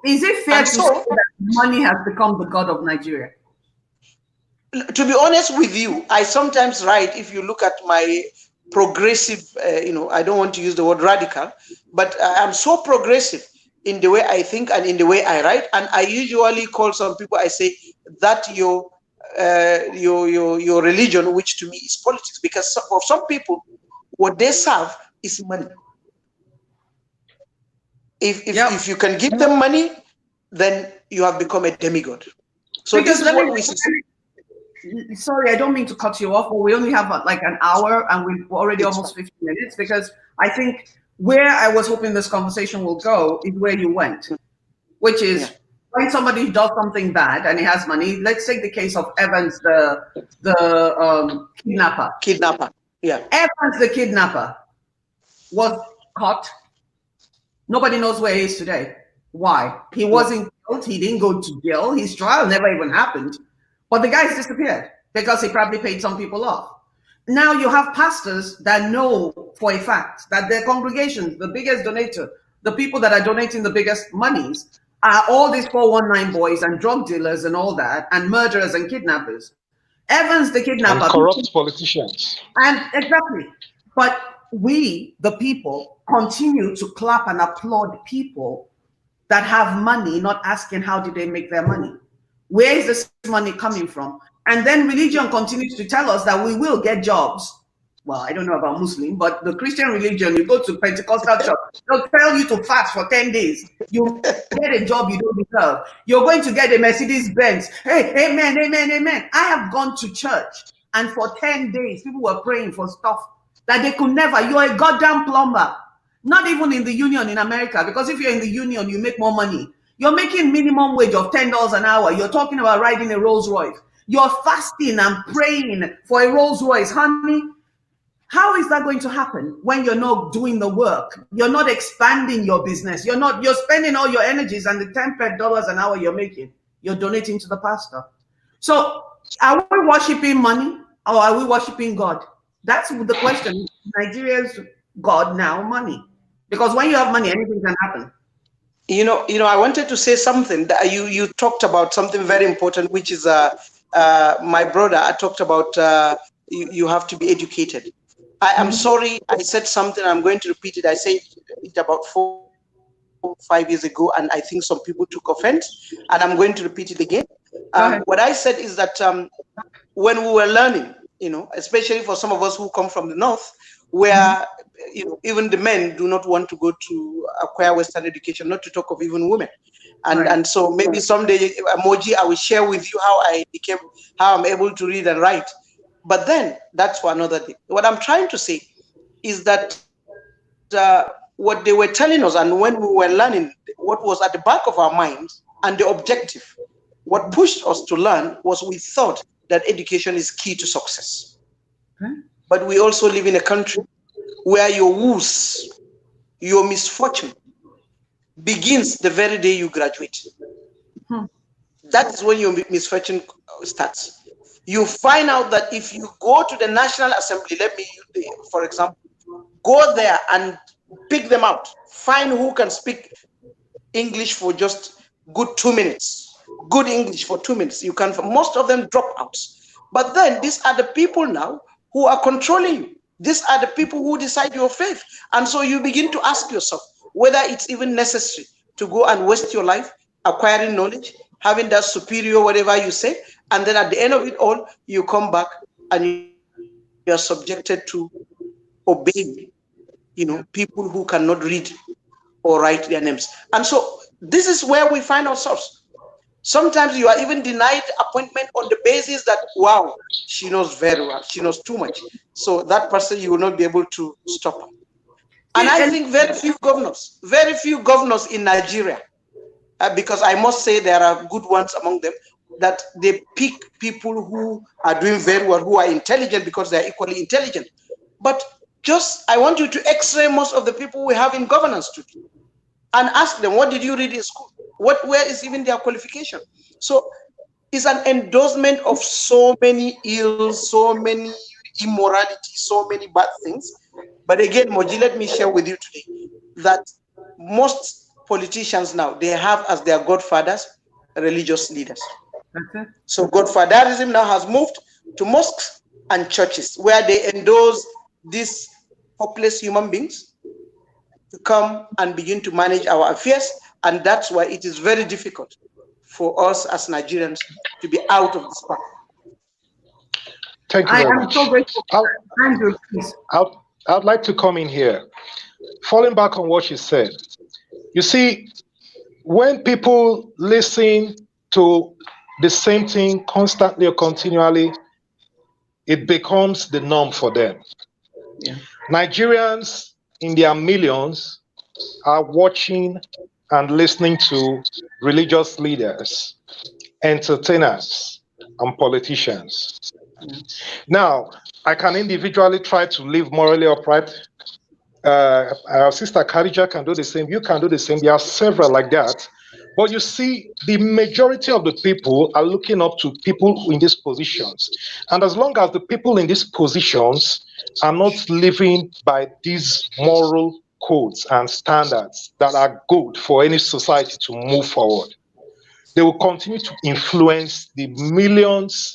Is it fair to say that money has become the God of Nigeria? To be honest with you, I sometimes write, if you look at my progressive, I don't want to use the word radical, but I'm so progressive in the way I think and in the way I write. And I usually call some people, I say that your religion, which to me is politics, because for some people, what they serve is money. If you can give them money, then you have become a demigod. So because this is what we see. Sorry, I don't mean to cut you off, but we only have like an hour and we're already almost 50 minutes, because I think where I was hoping this conversation will go is where you went, which is when somebody does something bad and he has money. Let's take the case of Evans, the kidnapper. Yeah. Evans, the kidnapper, was caught. Nobody knows where he is today. Why? He wasn't killed. He didn't go to jail. His trial never even happened. But the guy's disappeared because he probably paid some people off. Now you have pastors that know for a fact that their congregations, the biggest donator, the people that are donating the biggest monies, are all these 419 boys and drug dealers and all that, and murderers and kidnappers. Evans, the kidnapper. And corrupt politicians. And exactly. But we, the people, continue to clap and applaud people that have money, not asking how did they make their money. Where is this money coming from? And then religion continues to tell us that we will get jobs. Well, I don't know about Muslim, but the Christian religion, you go to Pentecostal church, they'll tell you to fast for 10 days. You get a job you don't deserve. You're going to get a Mercedes Benz. Hey, amen, amen, amen. I have gone to church, and for 10 days, people were praying for stuff that they could never. You're a goddamn plumber. Not even in the union in America, because if you're in the union, you make more money. You're making minimum wage of $10 an hour. You're talking about riding a Rolls Royce. You're fasting and praying for a Rolls Royce. Honey, how is that going to happen when you're not doing the work? You're not expanding your business. You're spending all your energies, and the $10 an hour you're making, you're donating to the pastor. So are we worshiping money or are we worshiping God? That's the question. Nigeria's God now money. Because when you have money, anything can happen. You know, I wanted to say something that you talked about something very important, which is my brother. I talked about you have to be educated. I am sorry, I said something. I'm going to repeat it. I said it about 4 or 5 years ago, and I think some people took offense. And I'm going to repeat it again. What I said is that when we were learning, especially for some of us who come from the north, where even the men do not want to go to acquire Western education, not to talk of even women. And so maybe someday, Moji, I will share with you how I'm able to read and write. But then that's for another day. What I'm trying to say is that what they were telling us, and when we were learning, what was at the back of our minds and the objective, what pushed us to learn was we thought that education is key to success. But we also live in a country where your woes, your misfortune begins the very day you graduate. That is when your misfortune starts. You find out that if you go to the National Assembly, for example, go there and pick them out, find who can speak English for just good 2 minutes, good English for 2 minutes. You can, most of them drop out. But then these are the people now who are controlling you. These are the people who decide your faith. And so you begin to ask yourself whether it's even necessary to go and waste your life acquiring knowledge, having that superior whatever you say, and then at the end of it all, you come back and you are subjected to obey, people who cannot read or write their names. And so this is where we find ourselves. Sometimes you are even denied appointment on the basis that, wow, she knows very well, she knows too much. So that person, you will not be able to stop her. And I think very few governors in Nigeria, because I must say there are good ones among them, that they pick people who are doing very well, who are intelligent because they are equally intelligent. But I want you to x-ray most of the people we have in governance today and ask them, what did you read in school? Where is even their qualification? So it's an endorsement of so many ills, so many immorality, so many bad things. But again, Moji, let me share with you today that most politicians now, they have as their godfathers religious leaders. So godfatherism now has moved to mosques and churches, where they endorse these hopeless human beings to come and begin to manage our affairs. And that's why it is very difficult for us as Nigerians to be out of this path. Thank you very much. I'm so grateful. Andrew, please. I'd like to come in here. Falling back on what you said, You see, when people listen to the same thing constantly or continually, it becomes the norm for them. Yeah. Nigerians in their millions are watching and listening to religious leaders, entertainers, and politicians. Yeah. Now, I can individually try to live morally upright. Our sister Khadija can do the same. You can do the same. There are several like that. But you see, the majority of the people are looking up to people in these positions. And as long as the people in these positions are not living by these moral codes and standards that are good for any society to move forward, they will continue to influence the millions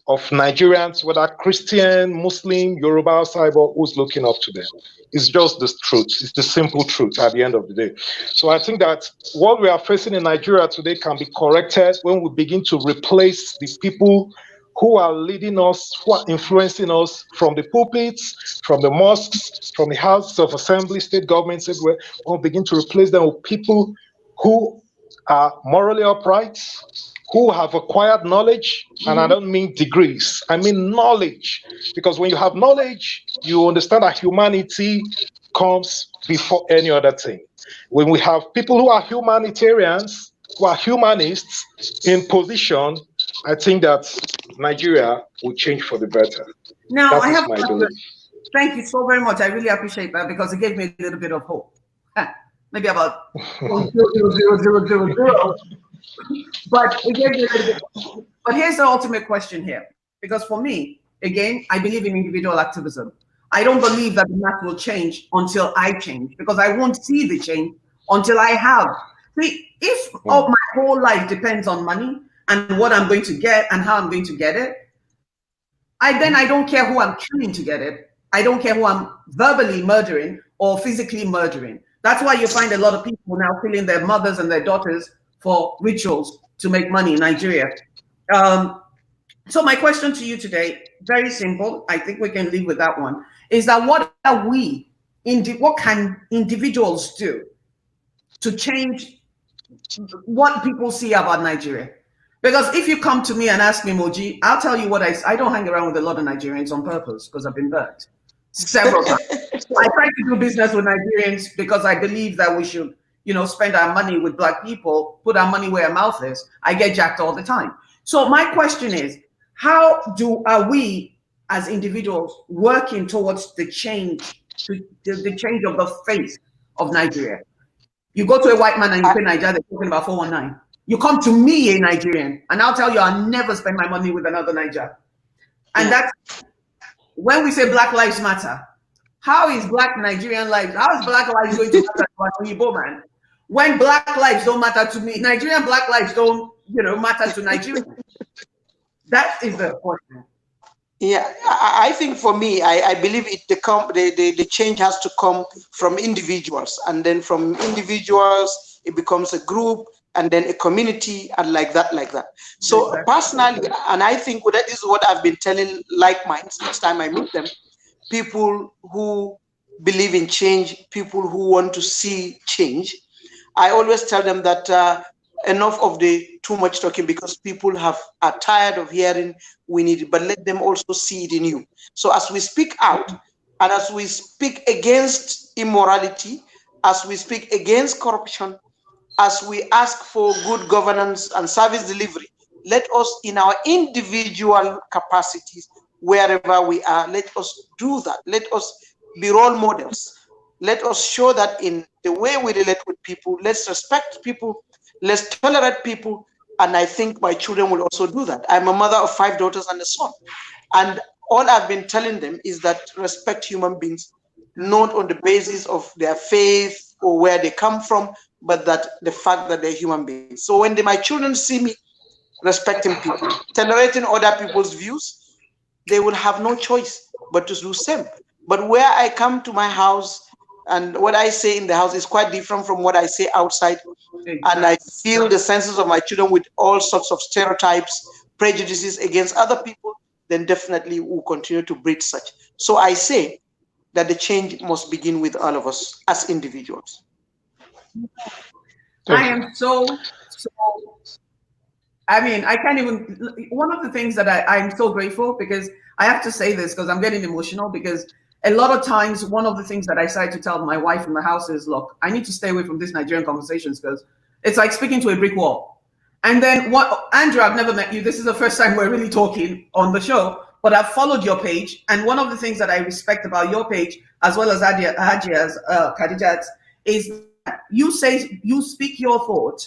of Nigerians, whether Christian, Muslim, Yoruba, Saibo, who's looking up to them. It's just the truth. It's the simple truth at the end of the day. So I think that what we are facing in Nigeria today can be corrected when we begin to replace the people who are leading us, who are influencing us from the pulpits, from the mosques, from the houses of assembly, state governments, everywhere. We'll begin to replace them with people who are morally upright, who have acquired knowledge, and I don't mean degrees, I mean knowledge. Because when you have knowledge, you understand that humanity comes before any other thing. When we have people who are humanitarians, who are humanists in position, I think that Nigeria will change for the better. Now, That I is have my a question. belief. Thank you so very much. I really appreciate that because it gave me a little bit of hope. Maybe about 0.00000, but it gave me a little bit of hope. But here's the ultimate question here. Because for me, again, I believe in individual activism. I don't believe that the math will change until I change because I won't see the change until I have. See, if my whole life depends on money and what I'm going to get and how I'm going to get it, then I don't care who I'm killing to get it. I don't care who I'm verbally murdering or physically murdering. That's why you find a lot of people now killing their mothers and their daughters for rituals to make money in Nigeria. So my question to you today, very simple, I think we can live with that one, is that what can individuals do to change what people see about Nigeria? Because if you come to me and ask me, Moji, I'll tell you what I don't hang around with a lot of Nigerians on purpose because I've been burnt several times. I try to do business with Nigerians because I believe that we should, spend our money with Black people, put our money where our mouth is. I get jacked all the time. So my question is, how are we as individuals working towards the change, the change of the face of Nigeria? You go to a white man and you say Nigeria, they're talking about 419. You come to me, a Nigerian, and I'll tell you I'll never spend my money with another Niger. And that's when we say Black Lives Matter. How is Black Nigerian lives? How is Black lives going to matter to an Igbo man? When Black lives don't matter to me, Nigerian Black lives don't, matter to Nigerians. That is the question. Yeah, I think for me, I believe the change has to come from individuals, and then from individuals it becomes a group, and then a community, and like that. So personally, and I think that is what I've been telling like minds each time I meet them, people who believe in change, people who want to see change. I always tell them that enough of the too much talking, because people are tired of hearing we need it, but let them also see it in you. So as we speak out, and as we speak against immorality, as we speak against corruption, as we ask for good governance and service delivery, let us, in our individual capacities, wherever we are, let us do that. Let us be role models. Let us show that in the way we relate with people. Let's respect people. Let's tolerate people. And I think my children will also do that. I'm a mother of 5 daughters and a son. And all I've been telling them is that respect human beings, not on the basis of their faith or where they come from, but that the fact that they're human beings. So when my children see me respecting people, tolerating other people's views, they will have no choice but to do the same. But where I come to my house and what I say in the house is quite different from what I say outside. And I feel the senses of my children with all sorts of stereotypes, prejudices against other people, then definitely we'll continue to breed such. So I say that the change must begin with all of us as individuals. I am so, I mean, I can't even, one of the things that I'm so grateful, because I have to say this because I'm getting emotional, because a lot of times, one of the things that I decide to tell my wife in the house is, look, I need to stay away from these Nigerian conversations because it's like speaking to a brick wall. And then what, Andrew, I've never met you. This is the first time we're really talking on the show, but I've followed your page. And one of the things that I respect about your page, as well as Hajia's, Khadija's, is that you speak your thought,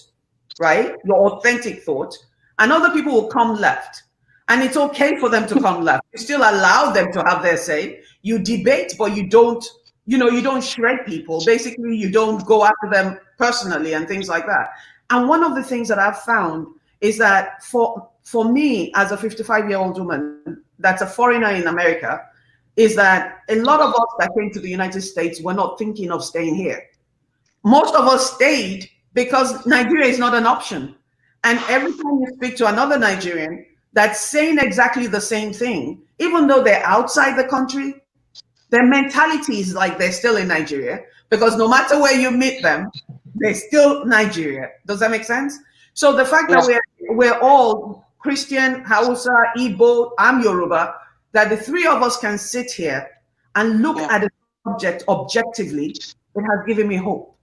right? Your authentic thought, and other people will come left. And it's okay for them to come left. You still allow them to have their say. You debate, but you don't, you don't shred people. Basically, you don't go after them personally and things like that. And one of the things that I've found is that for me, as a 55-year-old woman that's a foreigner in America, is that a lot of us that came to the United States were not thinking of staying here. Most of us stayed because Nigeria is not an option. And every time you speak to another Nigerian that's saying exactly the same thing, even though they're outside the country, their mentality is like they're still in Nigeria, because no matter where you meet them, they're still Nigeria. Does that make sense? So the fact that we're all Christian, Hausa, Igbo, I'm Yoruba, that the three of us can sit here and look at the subject objectively, it has given me hope.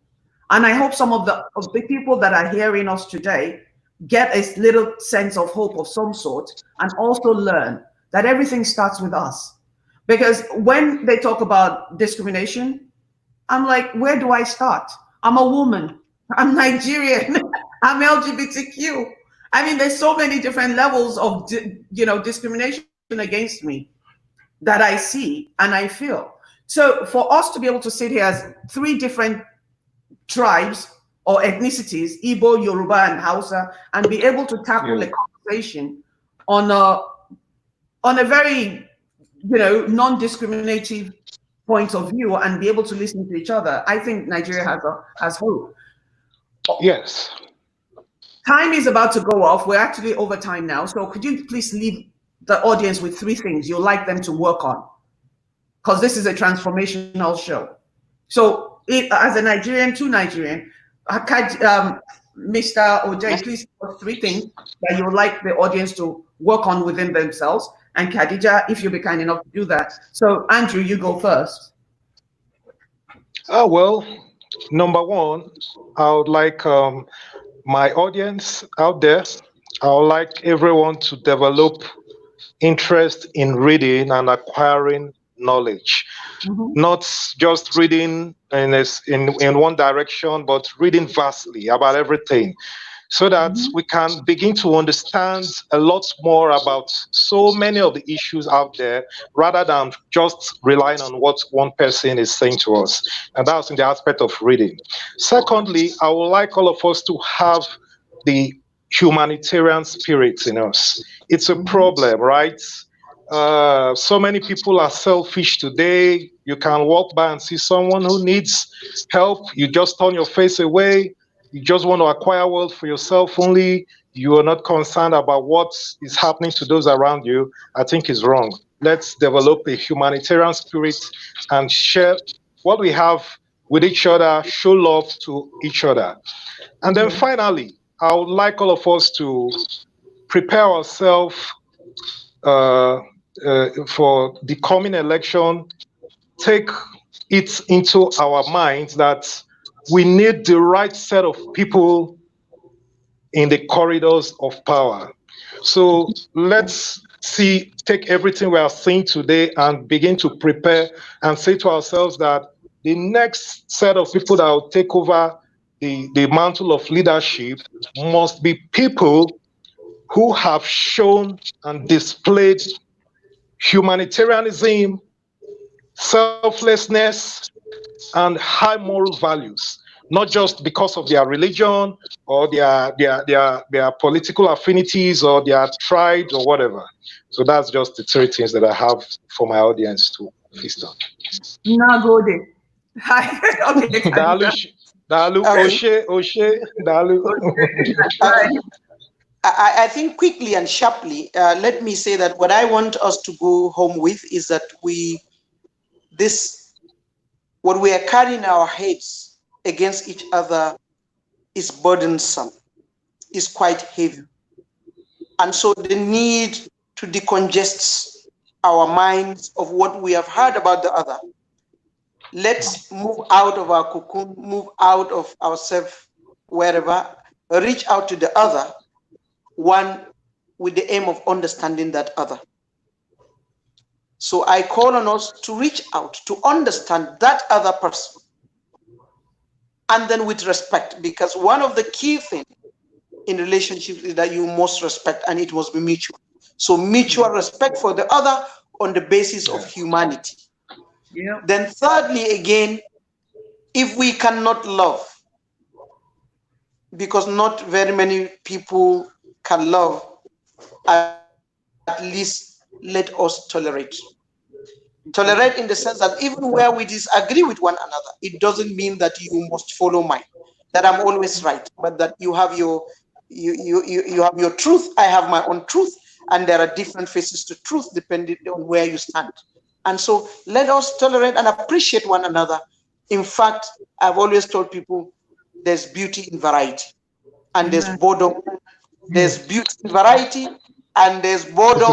And I hope some of the people that are hearing us today get a little sense of hope of some sort, and also learn that everything starts with us. Because when they talk about discrimination, I'm like, where do I start? I'm a woman, I'm Nigerian, I'm LGBTQ. I mean, there's so many different levels of discrimination against me that I see and I feel. So for us to be able to sit here as three different tribes or ethnicities, Igbo, Yoruba, and Hausa, and be able to tackle a conversation on a very, non-discriminative point of view, and be able to listen to each other, I think Nigeria has hope. Yes. Time is about to go off. We're actually over time now. So could you please leave the audience with three things you'd like them to work on? Because this is a transformational show. So as a Nigerian to Nigerian, Mr. Odoe, please give us three things that you would like the audience to work on within themselves. And Khadija, if you'll be kind enough to do that. So Andrew, you go first. Well, number one, I would like my audience out there, I would like everyone to develop interest in reading and acquiring knowledge. Not just reading in one direction, but reading vastly about everything, so that we can begin to understand a lot more about so many of the issues out there, rather than just relying on what one person is saying to us. And that's in the aspect of reading. Secondly, I would like all of us to have the humanitarian spirit in us. It's a problem, right? So many people are selfish today. You can walk by and see someone who needs help. You just turn your face away. You just want to acquire wealth for yourself only. You are not concerned about what is happening to those around you. I think is wrong. Let's develop a humanitarian spirit and share what we have with each other, show love to each other. And then finally, I would like all of us to prepare ourselves for the coming election. Take it into our minds that we need the right set of people in the corridors of power. So let's take everything we are seeing today and begin to prepare and say to ourselves that the next set of people that will take over the mantle of leadership must be people who have shown and displayed humanitarianism, selflessness, and high moral values, not just because of their religion or their political affinities or their tribes or whatever. So that's just the three things that I have for my audience to feast on. Nagode. Okay. Dalu, Oshe, Dalu. I think quickly and sharply, let me say that what I want us to go home with is that what we are carrying in our heads against each other is burdensome, is quite heavy. And so the need to decongest our minds of what we have heard about the other. Let's move out of our cocoon, move out of ourselves, wherever, reach out to the other, one with the aim of understanding that other. So I call on us to reach out, to understand that other person, and then with respect, because one of the key things in relationships is that you must respect, and it must be mutual. So mutual respect for the other on the basis of humanity. Yeah. Then thirdly, again, if we cannot love, because not very many people can love, at least let us tolerate. Tolerate in the sense that even where we disagree with one another, it doesn't mean that you must follow mine, that I'm always right, but that you have your you have your truth, I have my own truth, and there are different faces to truth depending on where you stand. And so let us tolerate and appreciate one another. In fact, I've always told people there's beauty in variety, and there's boredom. There's beauty in variety, and there's boredom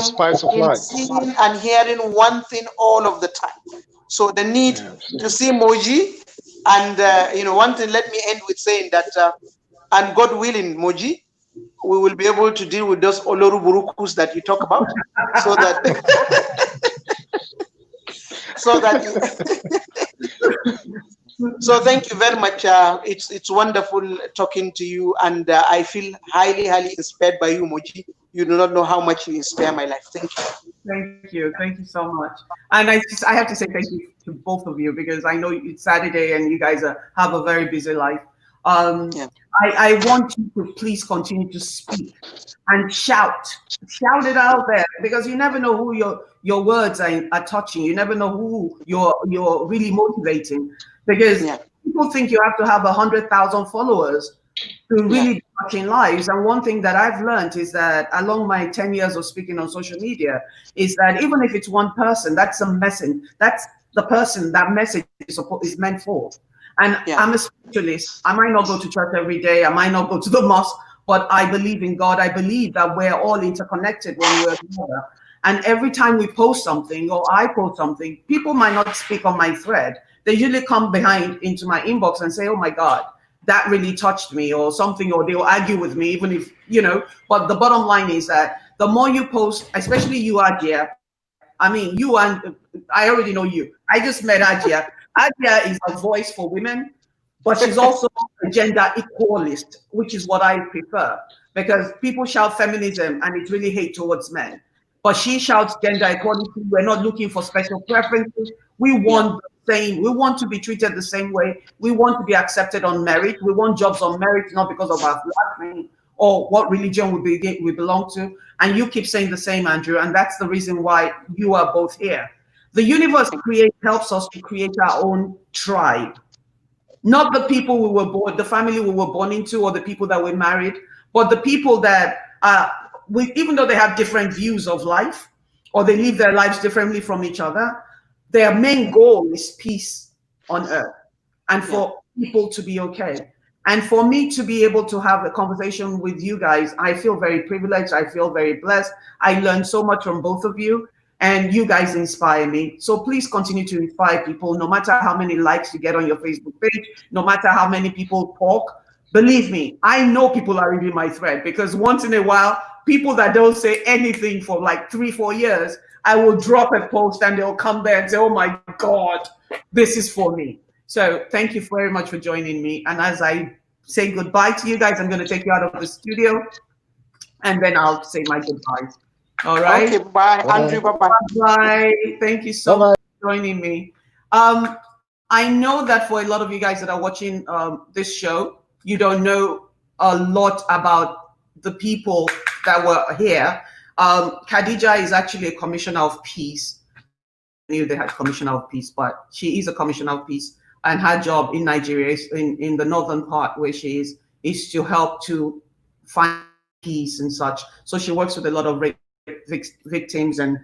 in seeing and hearing one thing all of the time. So the need to see Moji, and one thing, let me end with saying that, and God willing, Moji, we will be able to deal with those Oloru Burukus that you talk about, so that so thank you very much. It's wonderful talking to you, and I feel highly inspired by you, Moji. You do not know how much you inspire my life. Thank you. Thank you so much. And I have to say thank you to both of you, because I know it's Saturday and you guys have a very busy life. I want you to please continue to speak and shout it out there, because you never know who your words are touching. You never know who you're really motivating, because people think you have to have 100,000 followers to really be touching lives. And one thing that I've learned is that along my 10 years of speaking on social media is that even if it's one person, that's a message. That's the person that message is meant for. And I'm a spiritualist. I might not go to church every day. I might not go to the mosque, but I believe in God. I believe that we're all interconnected when we're together. And every time we post something or I post something, people might not speak on my thread. They usually come behind into my inbox and say, oh my God, that really touched me or something, or they'll argue with me, even if, but the bottom line is that the more you post, especially you, Ajia, I mean, you and I already know you. I just met Ajia. Ajia is a voice for women, but she's also a gender equalist, which is what I prefer, because people shout feminism and it's really hate towards men. But she shouts gender equality. We're not looking for special preferences. We want the same. We want to be treated the same way. We want to be accepted on merit. We want jobs on merit, not because of our last name or what religion we belong to. And you keep saying the same, Andrew, and that's the reason why you are both here. The universe helps us to create our own tribe. Not the people we were born, the family we were born into, or the people that we married, but the people that even though they have different views of life, or they live their lives differently from each other, their main goal is peace on earth, and for people to be okay. And for me to be able to have a conversation with you guys, I feel very privileged. I feel very blessed. I learned so much from both of you, and you guys inspire me. So please continue to inspire people, no matter how many likes you get on your Facebook page, no matter how many people talk. Believe me, I know people are reading my thread, because once in a while, people that don't say anything for like 3-4 years, I will drop a post and they'll come there and say, oh my God, this is for me. So thank you very much for joining me. And as I say goodbye to you guys, I'm going to take you out of the studio, and then I'll say my goodbyes. All right. Okay, bye, Andrew. Bye-bye. Bye. Thank you so much for joining me. I know that for a lot of you guys that are watching this show, you don't know a lot about the people that were here. Khadija is actually a commissioner of peace. I knew they had commissioner of peace, but she is a commissioner of peace, and her job in Nigeria is in the northern part where she is to help to find peace and such. So she works with a lot of rape victims and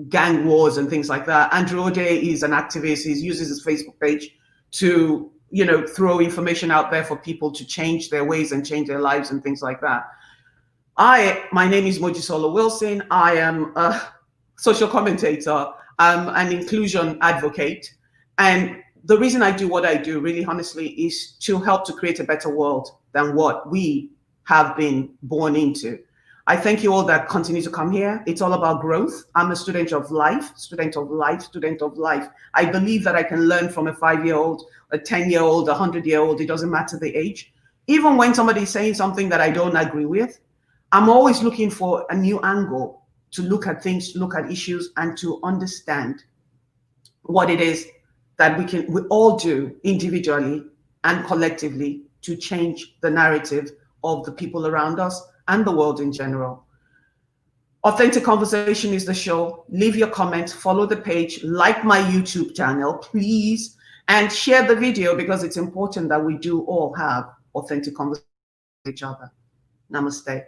gang wars and things like that. Andrew Odoe is an activist. He uses his Facebook page to, you know, throw information out there for people to change their ways and change their lives and things like that. My name is Moji Solar-Wilson. I am a social commentator. I'm an inclusion advocate. And the reason I do what I do, really honestly, is to help to create a better world than what we have been born into. I thank you all that continue to come here. It's all about growth. I'm a student of life, student of life, student of life. I believe that I can learn from a 5-year-old, a 10-year-old, a 100-year-old. It doesn't matter the age. Even when somebody is saying something that I don't agree with, I'm always looking for a new angle to look at things, look at issues, and to understand what it is that we all do individually and collectively to change the narrative of the people around us and the world in general. Authentic Conversation is the show. Leave your comments, follow the page, like my YouTube channel, please, and share the video, because it's important that we do all have authentic conversation with each other. Namaste.